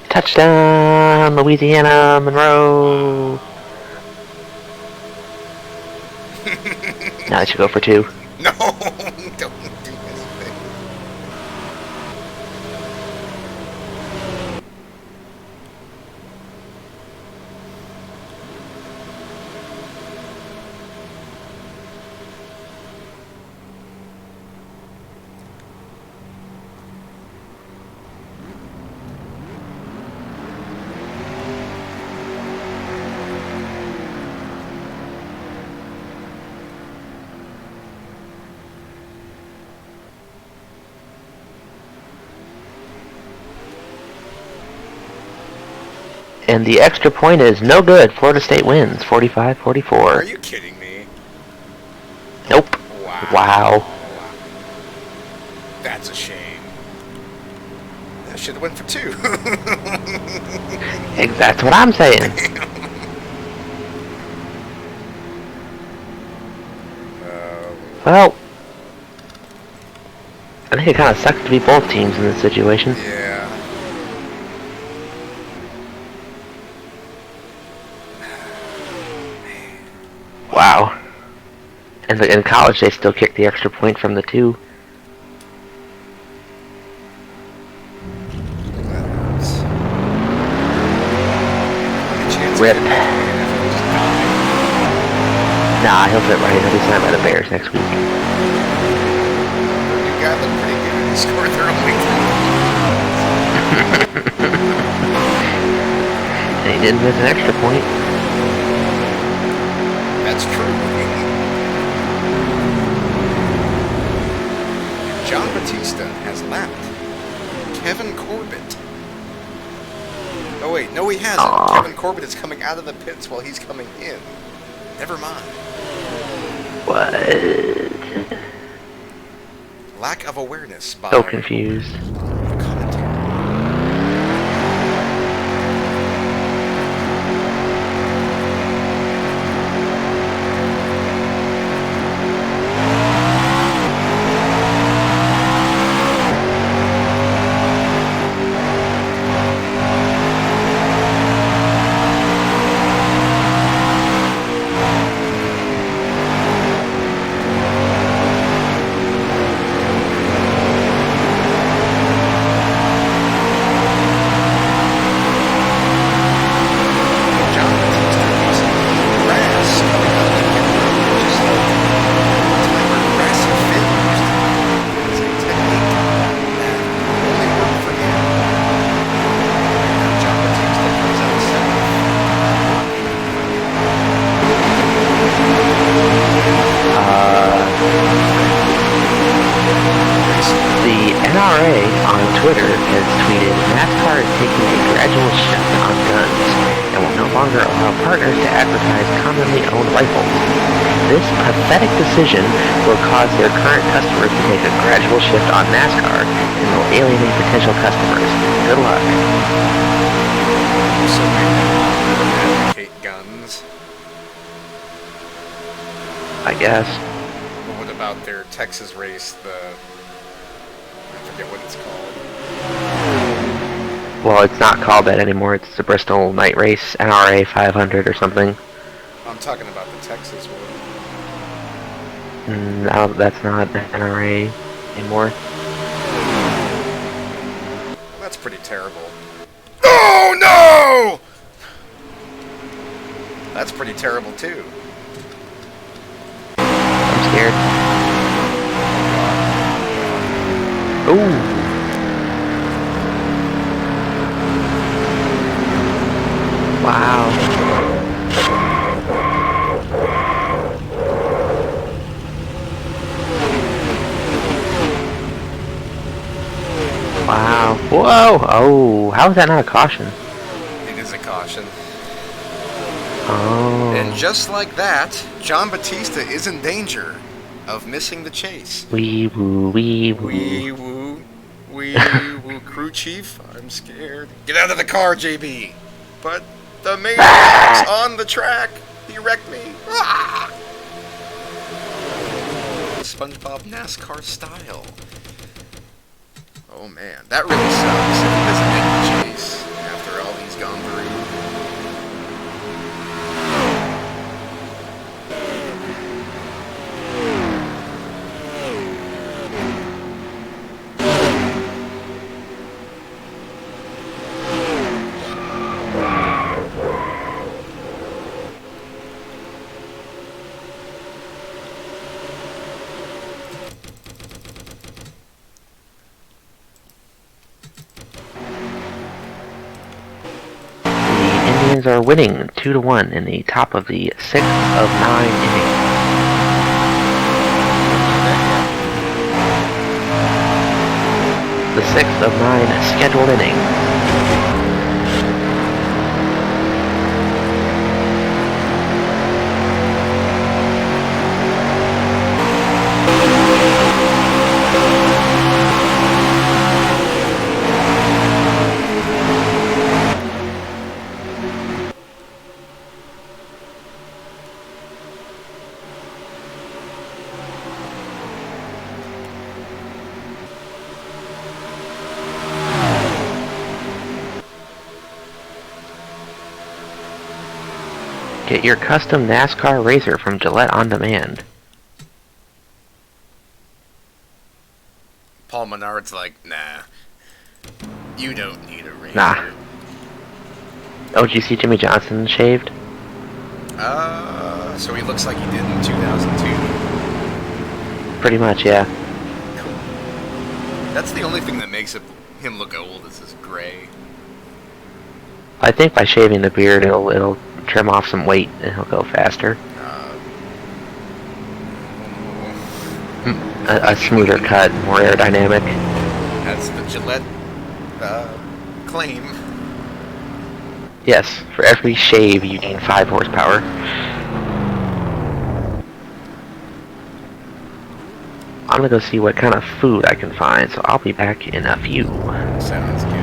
Touchdown, Louisiana, Monroe. Now they should go for 2. No, don't do this thing. And the extra point is no good. Florida State wins, 45-44. Are you kidding me? Nope. Wow. That's a shame. That should have went for 2. That's what I'm saying. Well, I think it kind of sucks to be both teams in this situation. Yeah. Wow. And in college, they still kick the extra point from the 2. Rip. Nah, he'll fit right in. He'll be signed by the Bears next week. You got them pretty good. He scored their only 3. And he didn't miss an extra point. That's true. John Batista has lapped Kevin Corbett. Oh wait, no he hasn't. Aww. Kevin Corbett is coming out of the pits while he's coming in. Never mind. What? Lack of awareness by So confused. the commentator. and will no longer allow partners to advertise commonly owned rifles. This pathetic decision will cause their current customers to take a gradual shift on NASCAR and will alienate potential customers. Good luck. So we advocate guns. I guess. But what about their Texas race, I forget what it's called. Well, it's not called that anymore. It's the Bristol Night Race, NRA 500 or something. I'm talking about the Texas one. No, that's not NRA anymore. That's pretty terrible. Oh no! That's pretty terrible too. I'm scared. Ooh. Wow. Wow. Whoa! Oh, how is that not a caution? It is a caution. Oh. And just like that, John Batista is in danger of missing the chase. Wee woo, wee woo. Wee woo, wee woo, crew chief, I'm scared. Get out of the car, JB! But the maniac's on the track! He wrecked me! Ah! SpongeBob NASCAR style. Oh man, that really sucks if he doesn't make the chase after all he's gone through. Indians are winning 2-1 in the top of the 6th of 9 innings. The 6th of 9 scheduled innings. Get your custom NASCAR razor from Gillette on demand. Paul Menard's like, nah. You don't need a razor. Nah. Oh, did you see Jimmy Johnson shaved? So he looks like he did in 2002. Pretty much, yeah. That's the only thing that makes him look old is his gray. I think by shaving the beard, it'll trim off some weight and he'll go faster. A smoother cut, more aerodynamic. That's the Gillette claim. Yes, for every shave you gain 5 horsepower. I'm gonna go see what kind of food I can find, so I'll be back in a few. Sounds good.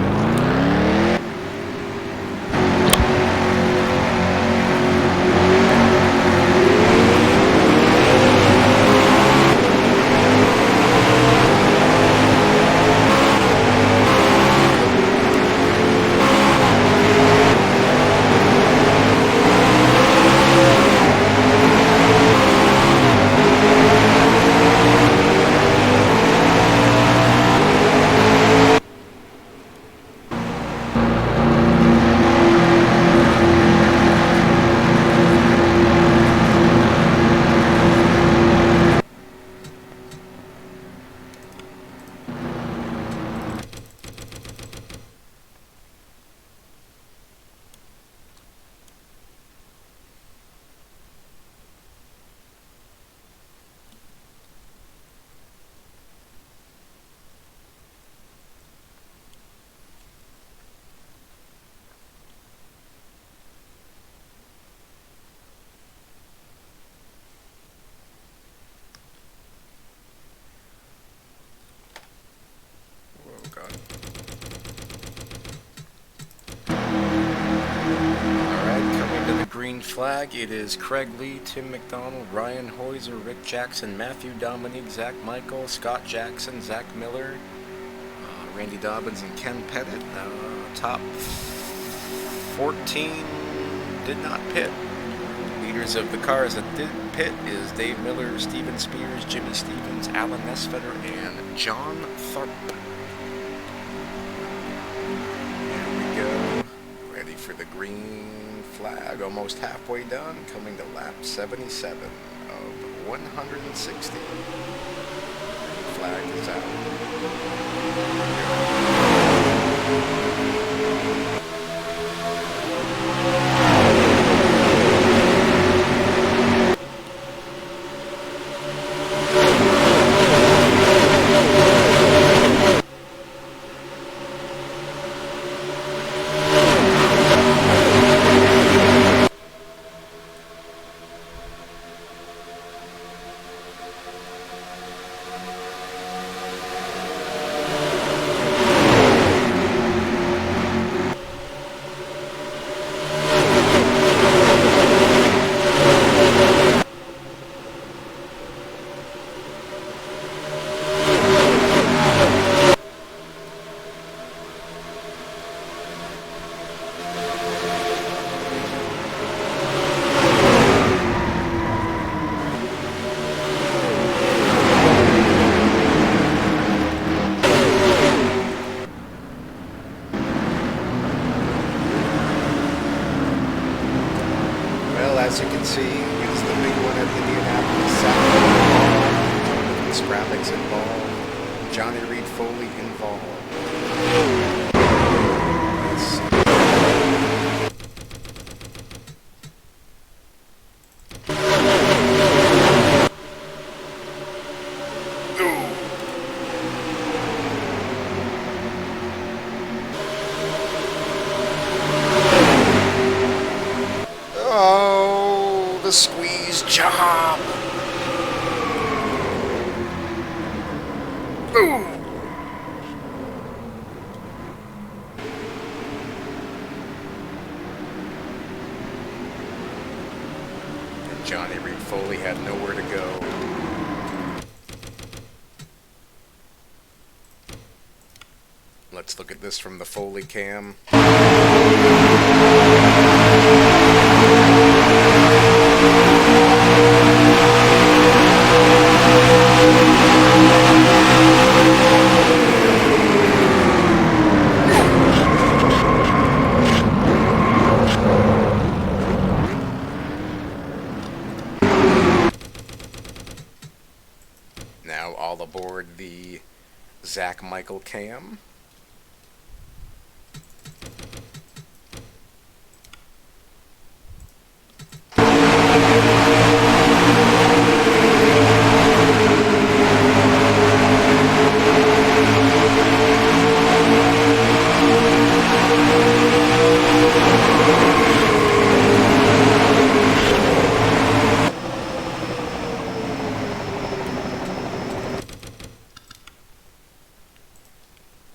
flag, it is Craig Lee, Tim McDonald, Ryan Hoyser, Rick Jackson, Matthew Dominique, Zach Michael, Scott Jackson, Zach Miller, Randy Dobbins, and Ken Pettit. Top 14 did not pit. Leaders of the cars that did pit is Dave Miller, Steven Spears, Jimmy Stevens, Alan Nesfetter, and John Tharp. Here we go. Ready for the green flag. Almost halfway done. Coming to lap 77 of 160. Green flag is out. As you can see, it's the big one at Indianapolis. Scrappics involved. Johnny Reed Foley involved. Let's see. The squeeze job. Ooh. And Johnny Reed Foley had nowhere to go. Let's look at this from the Foley cam. Now all aboard the Zach Michael cam.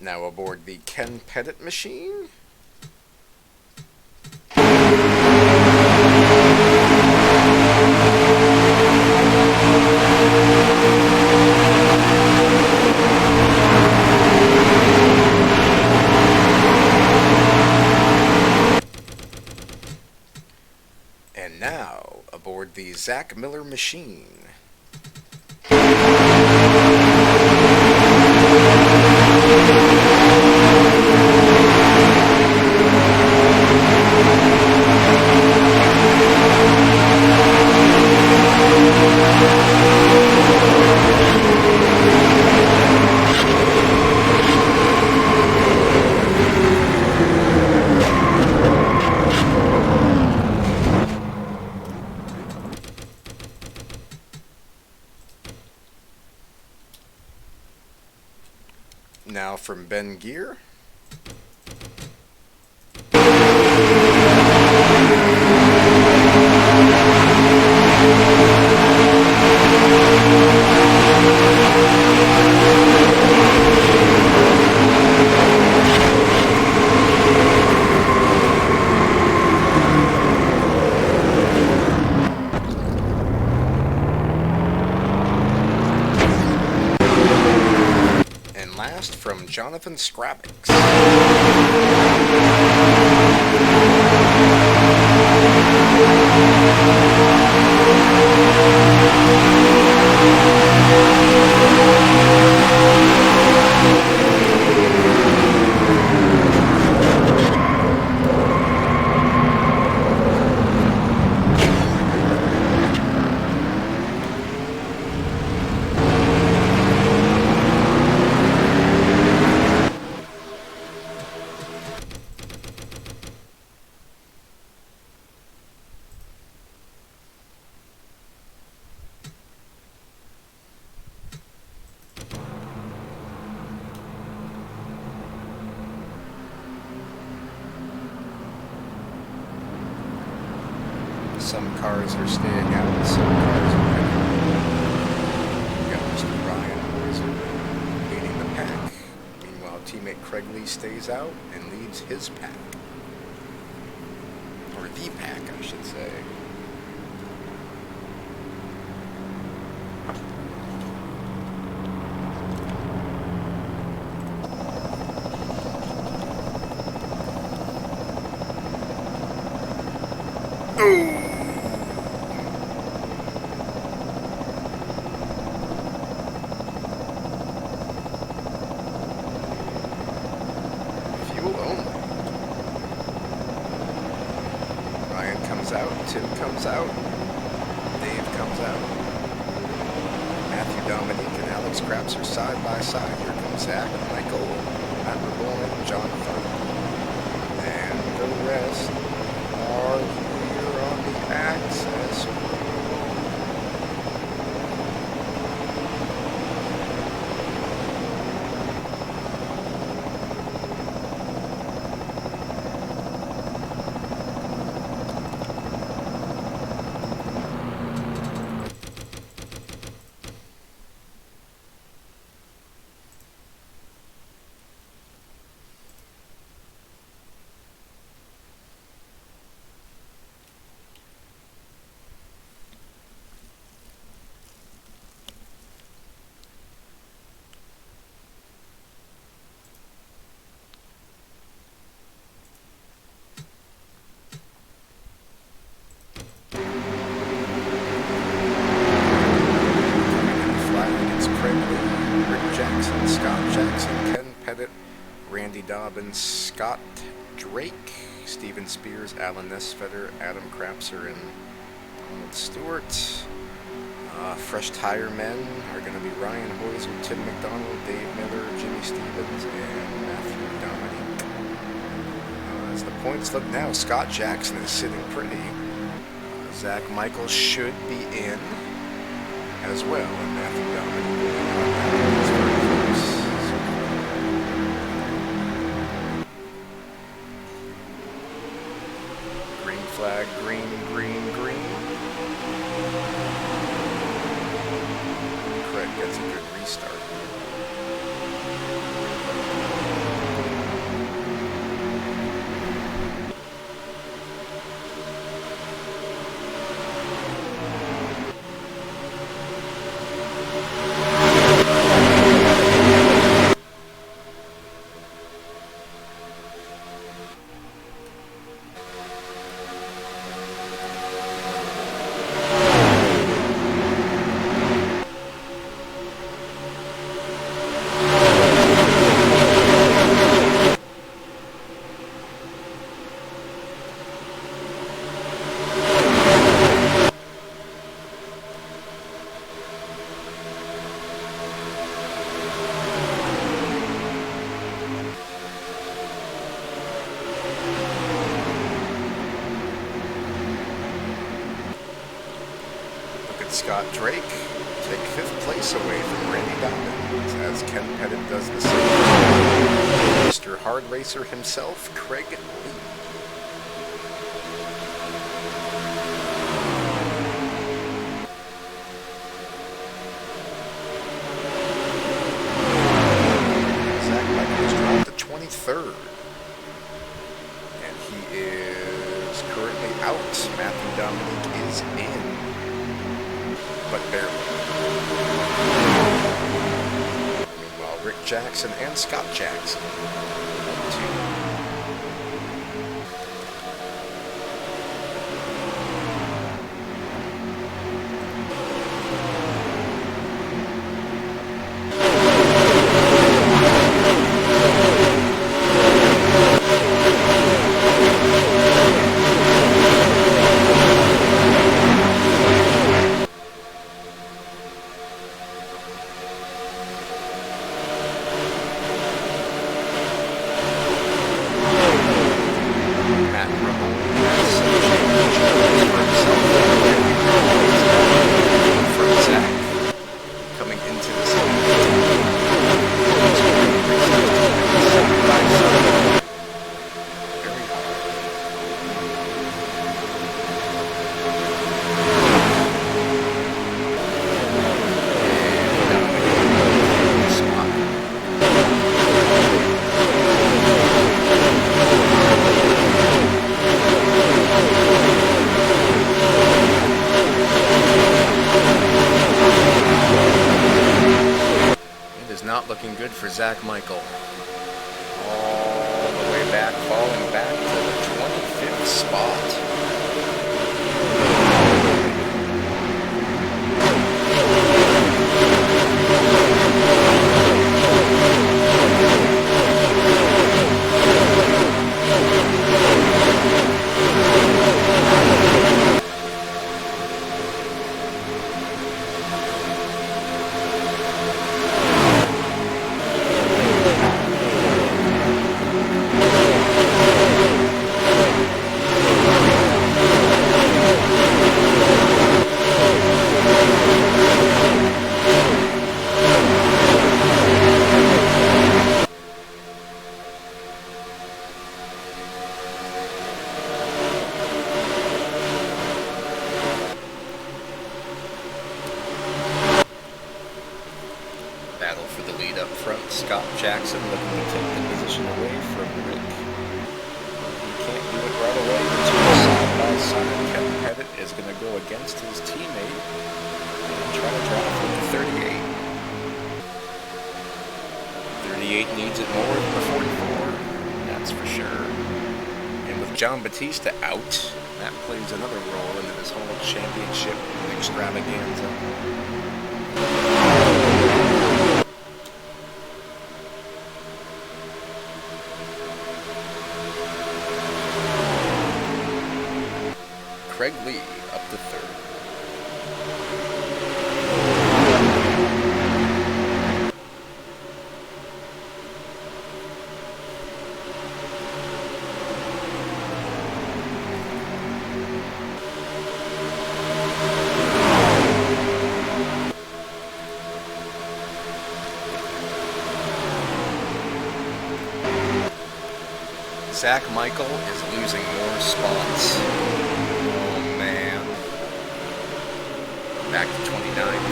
Now aboard the Ken Pettit machine. And now aboard the Zach Miller machine. Now from Ben Gear. last from Jonathan Scravix. Some cars are staying out, some cars are heading. We got Mr. Ryan Weiser leading the pack. Meanwhile, teammate Craig Lee stays out and leads his pack. Or the pack, I should say. Tim comes out, Dave comes out, Matthew, Dominique, and Alex Krabs are side by side. Here comes Zach, Michael, Matt Raboin, Jonathan, and the rest are here on the access road. Dobbins, Scott Drake, Steven Spears, Alan Nesfetter, Adam Krapser, and Donald Stewart. Fresh tire men are going to be Ryan Hoiser, Tim McDonald, Dave Miller, Jimmy Stevens, and Matthew Dominique. As the points look now, Scott Jackson is sitting pretty. Zach Michaels should be in as well, and Matthew Dominique is very close. Flag, green, green, green. Craig gets a good restart. Scott Drake take 5th place away from Randy Dobbins as Ken Pettit does the same. Mr. Hard Racer himself, Craig Lee. Zach Michaels dropped to 23rd. And he is currently out. Matthew Dominique is in, but barely. Meanwhile, Rick Jackson and Scott Jackson. 1-2. Not looking good for Zach Michael. All the way back, falling back to the 25th spot. Battle for the lead up front. Scott Jackson looking to take the position away from Rick. He can't do it right away. It's side by side. Kevin Pettit is going to go against his teammate and try to drop him to 38. 38 needs it more than the 44. That's for sure. And with John Batista out, that plays another role into this whole championship extravaganza. Craig Lee up to third. Zach Michael is losing more spots. Oh man. Back to 29th.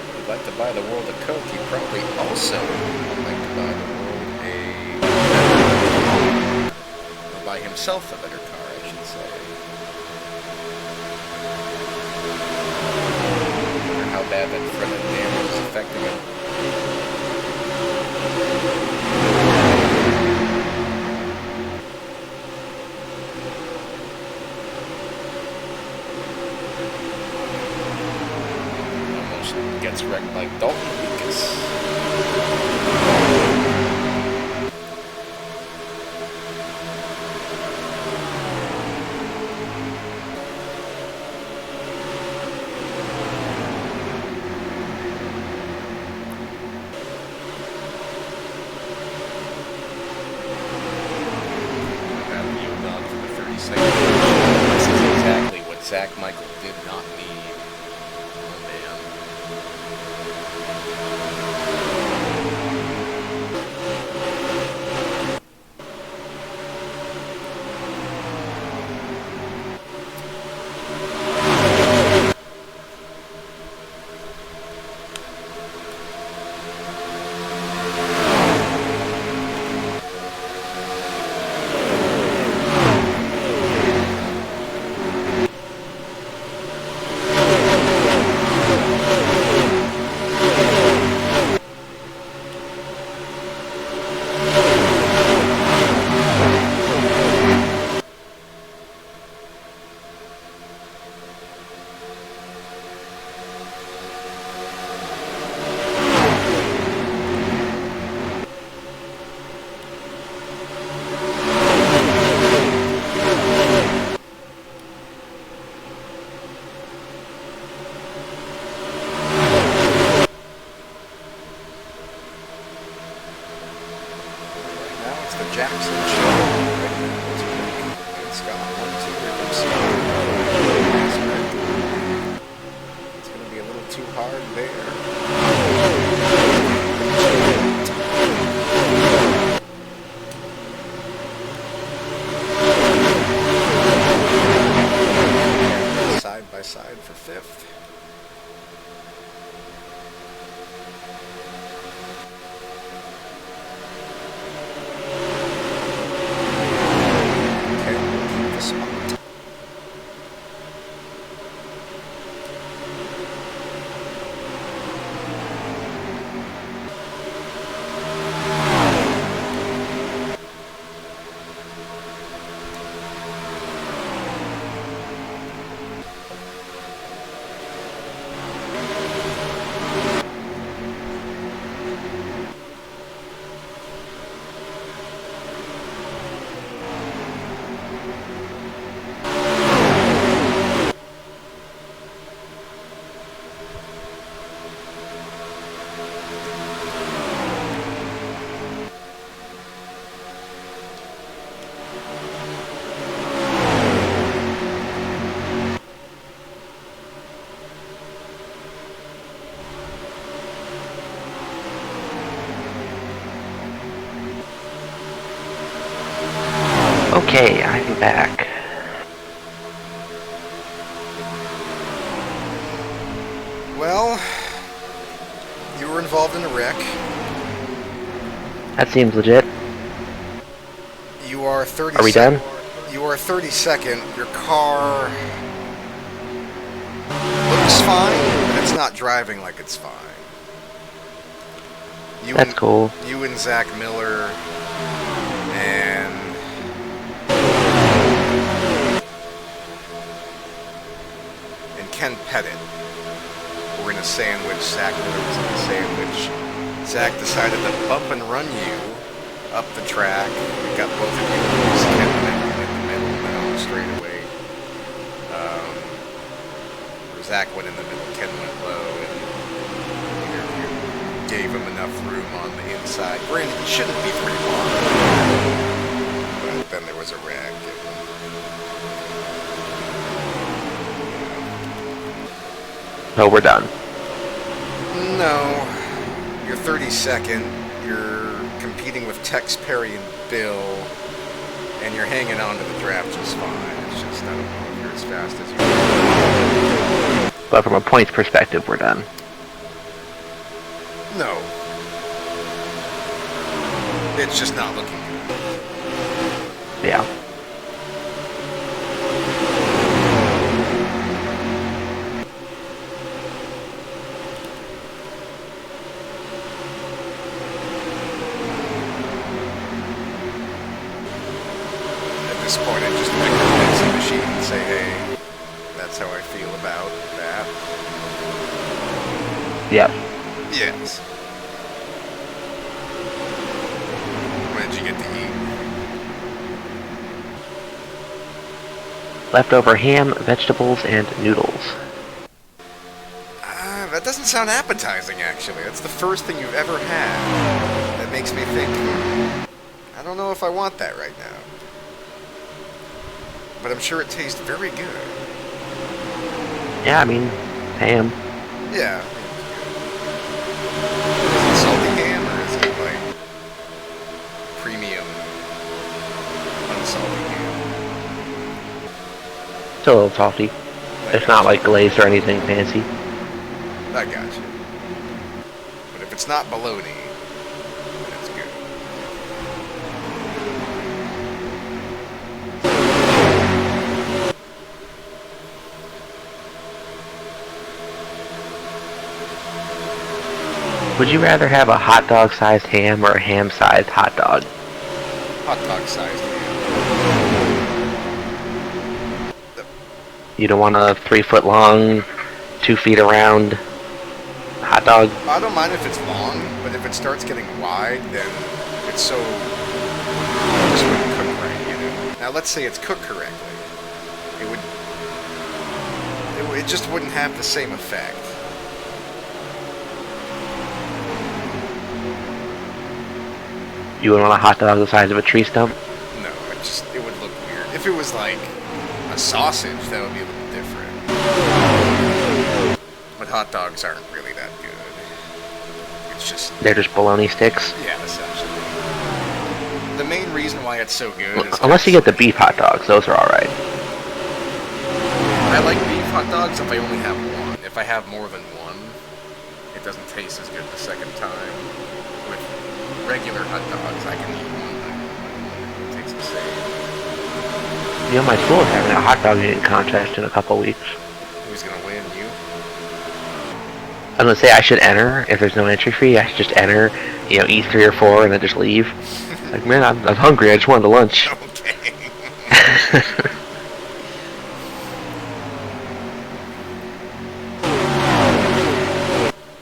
If you'd like to buy the world a Coke, you probably also would like to buy the world or buy himself a better car, I should say. I wonder how bad that front end damage is affecting him. Almost gets wrecked like Dalton Lucas. This is exactly what Zach Michael did not need. Oh man. hard there. Side by side for fifth. Okay, keep the spot. Okay, I'm back. Well, you were involved in a wreck. That seems legit. You are 30. Are we done? You are 32nd. Your car looks fine, but it's not driving like it's fine. That's cool. You and Zach Miller and Ken Pettit were in a sandwich. Zach Miller was in a sandwich. Zach decided to bump and run you up the track. We got both of you. Ken went in the middle and on the straightaway. Zach went in the middle, Ken went low, and you gave him enough room on the inside. Granted, he shouldn't be very long, but then there was a wreck. Oh, we're done. No. You're 32nd. You're competing with Tex, Perry, and Bill, and you're hanging on to the draft just fine. It's just, I don't know if you're as fast as you are. But from a points perspective, we're done. No. It's just not looking good. Yeah. At this point, I just pick up the Etsy machine and say, hey, that's how I feel about that. Yep. Yes. What did you get to eat? Leftover ham, vegetables, and noodles. That doesn't sound appetizing, actually. That's the first thing you've ever had. That makes me think, I don't know if I want that right now. But I'm sure it tastes very good. Yeah, I mean, ham. Yeah. Is it salty ham, or is it, like, premium, unsalty ham? It's a little salty. It's not like glazed or anything fancy. I got you. But if it's not bologna, then it's good. Would you rather have a hot dog sized ham or a ham sized hot dog? Hot dog sized ham. You don't want a 3 foot long, 2 feet around hot dog? I don't mind if it's long, but if it starts getting wide, then it's so... it just wouldn't cook right, you know? Now, let's say it's cooked correctly. It just wouldn't have the same effect. You wouldn't want a hot dog the size of a tree stump? No, it would look weird. If it was like a sausage, that would be a little different. But hot dogs aren't really that good. It's just... They're just bologna sticks? Yeah, essentially. The main reason why it's so good is... Unless you get the beef hot dogs, those are alright. I like beef hot dogs if I only have one. If I have more than one, it doesn't taste as good the second time. With regular hot dogs, I can eat one. It tastes the same. You know, my school is having a hot dog eating contest in a couple weeks. Who's gonna win? You? I'm gonna say I should enter. If there's no entry fee, I should just enter, you know, eat 3 or 4 and then just leave. Like, man, I'm hungry, I just wanted lunch. Okay.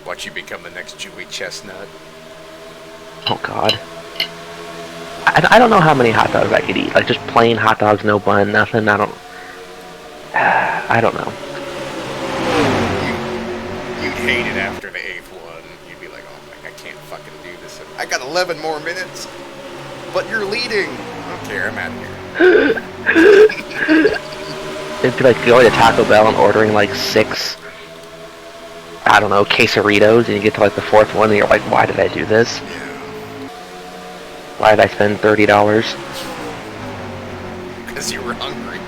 Watch you become the next Chewy Chestnut. Oh, God. I don't know how many hot dogs I could eat. Like, just plain hot dogs, no bun, nothing. I don't know. You'd hate it after the 8th one. You'd be like, oh my, I can't fucking do this. I got 11 more minutes. But you're leading. I don't care, I'm out of here. It'd be like going to Taco Bell and ordering like 6, I don't know, quesaritos, and you get to like the 4th one and you're like, why did I do this? Yeah. Why did I spend $30? Because you were hungry.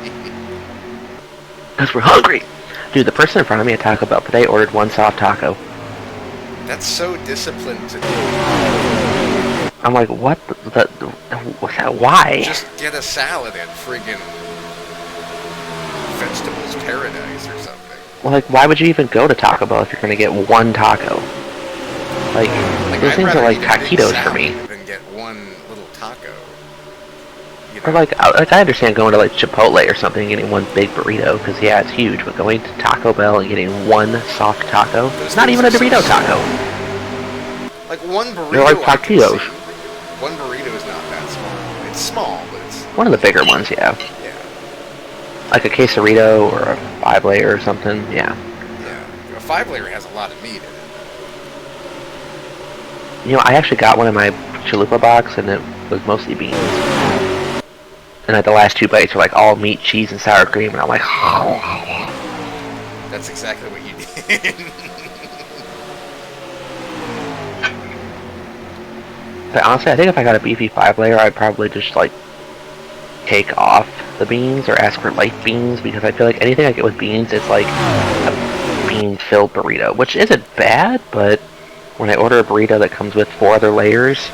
Because we're hungry! Dude, the person in front of me at Taco Bell today ordered 1 soft taco. That's so disciplined to do. I'm like, what why? Just get a salad at friggin' Vegetables Paradise or something. Well, like, why would you even go to Taco Bell if you're gonna get 1 taco? Like those I'd things are rather like eat a big taquitos for salad me. than get one little taco. You know? Or like I understand going to like Chipotle or something and getting 1 big burrito, because yeah, it's huge, but going to Taco Bell and getting 1 soft taco, Those not even a things are Dorito so taco. Like one burrito. They're like I can taquitos. see. One burrito is not that small. It's small, but it's... One of the bigger ones, yeah. Yeah. Like a quesarito or a 5-layer or something, yeah. Yeah. A 5-layer has a lot of meat in it. You know, I actually got one in my chalupa box, and it was mostly beans. And like the last 2 bites were like all meat, cheese, and sour cream, and I'm like, That's exactly what you did. But honestly, I think if I got a beefy 5-layer, I'd probably just like take off the beans or ask for light beans, because I feel like anything I get with beans, it's like a bean-filled burrito, which isn't bad, but when I order a burrito that comes with 4 other layers,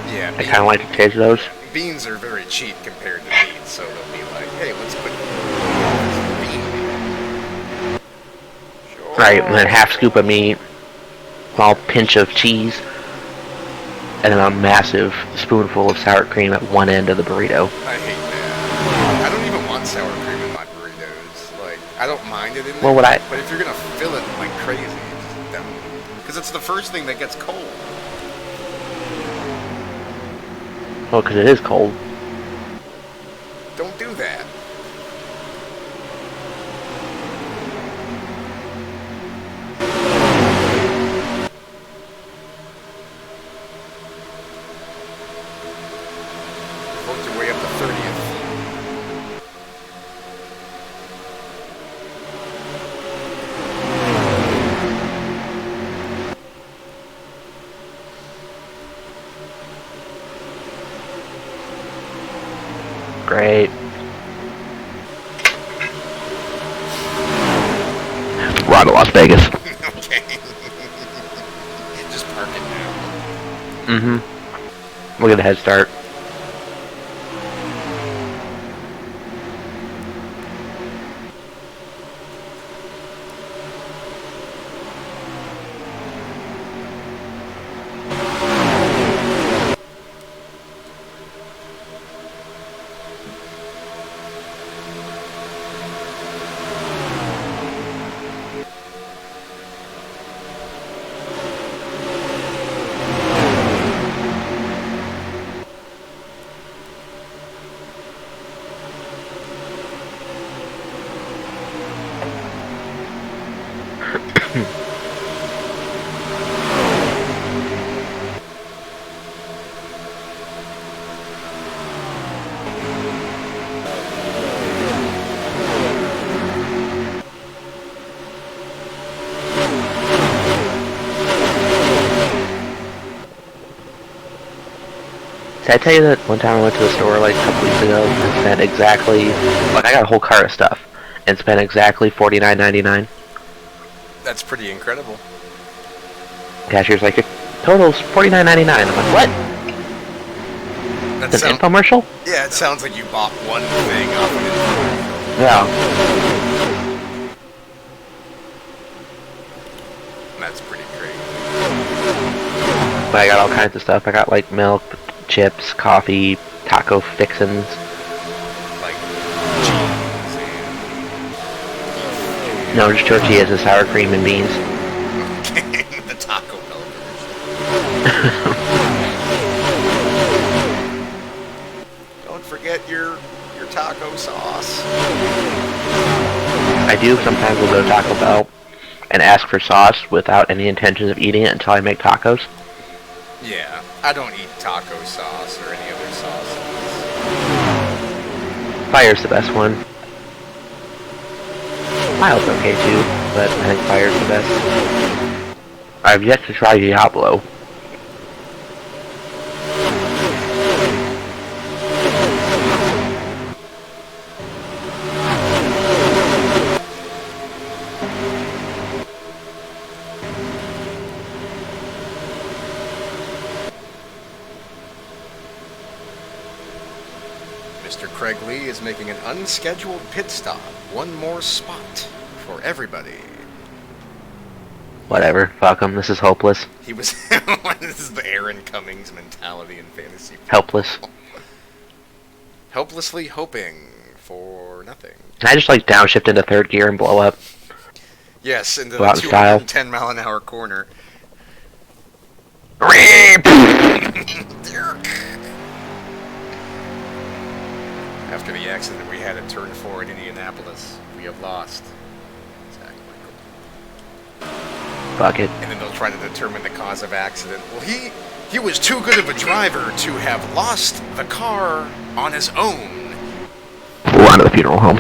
Yeah. I kind of like to change those. Beans are very cheap compared to meat, so they'll be like, hey, let's put bean in. Sure. Right, and then half scoop of meat, small pinch of cheese, and then a massive spoonful of sour cream at one end of the burrito. I hate that. I don't even want sour cream in my burritos. Like, I don't mind it in there. Well, what I- But if you're gonna fill it like crazy, just don't. Because it's the first thing that gets cold. Well, because it is cold. Don't do that. Work your way up to 30th. Great. We're on to Las Vegas. Okay. Just park it now. Mm-hmm. We'll get a head start. Did I tell you that one time I went to a store like a couple weeks ago and spent exactly, like I got a whole cart of stuff, and spent exactly $49.99? That's pretty incredible. Cashier's like, your total's $49.99. I'm like, what? That's an infomercial? Yeah, it sounds like you bought one thing off an infomercial. Yeah. That's pretty great. But I got all kinds of stuff. I got like milk, chips, coffee, taco fixins. Like cheese and... No, just tortillas and sour cream and beans. Okay, the Taco Bell version. Don't forget your taco sauce. I do sometimes will go to Taco Bell and ask for sauce without any intentions of eating it until I make tacos. Yeah, I don't eat taco sauce or any other sauces. Fire's the best one. Mild's okay too, but I think fire's the best. I've yet to try Diablo. Mr. Craig Lee is making an unscheduled pit stop. One more spot for everybody. Whatever, fuck 'em, this is hopeless. He was... This is the Aaron Cummings mentality in fantasy. Helpless. Helplessly hoping for nothing. Can I just like downshift into third gear and blow up? Yes, into Go the out in style. 210 mile an hour corner. After the accident we had at turn 4 in Indianapolis, we have lost. Zach Michael. Fuck it. And then they'll try to determine the cause of accident. Well, he was too good of a driver to have lost the car on his own. We're on to the funeral home.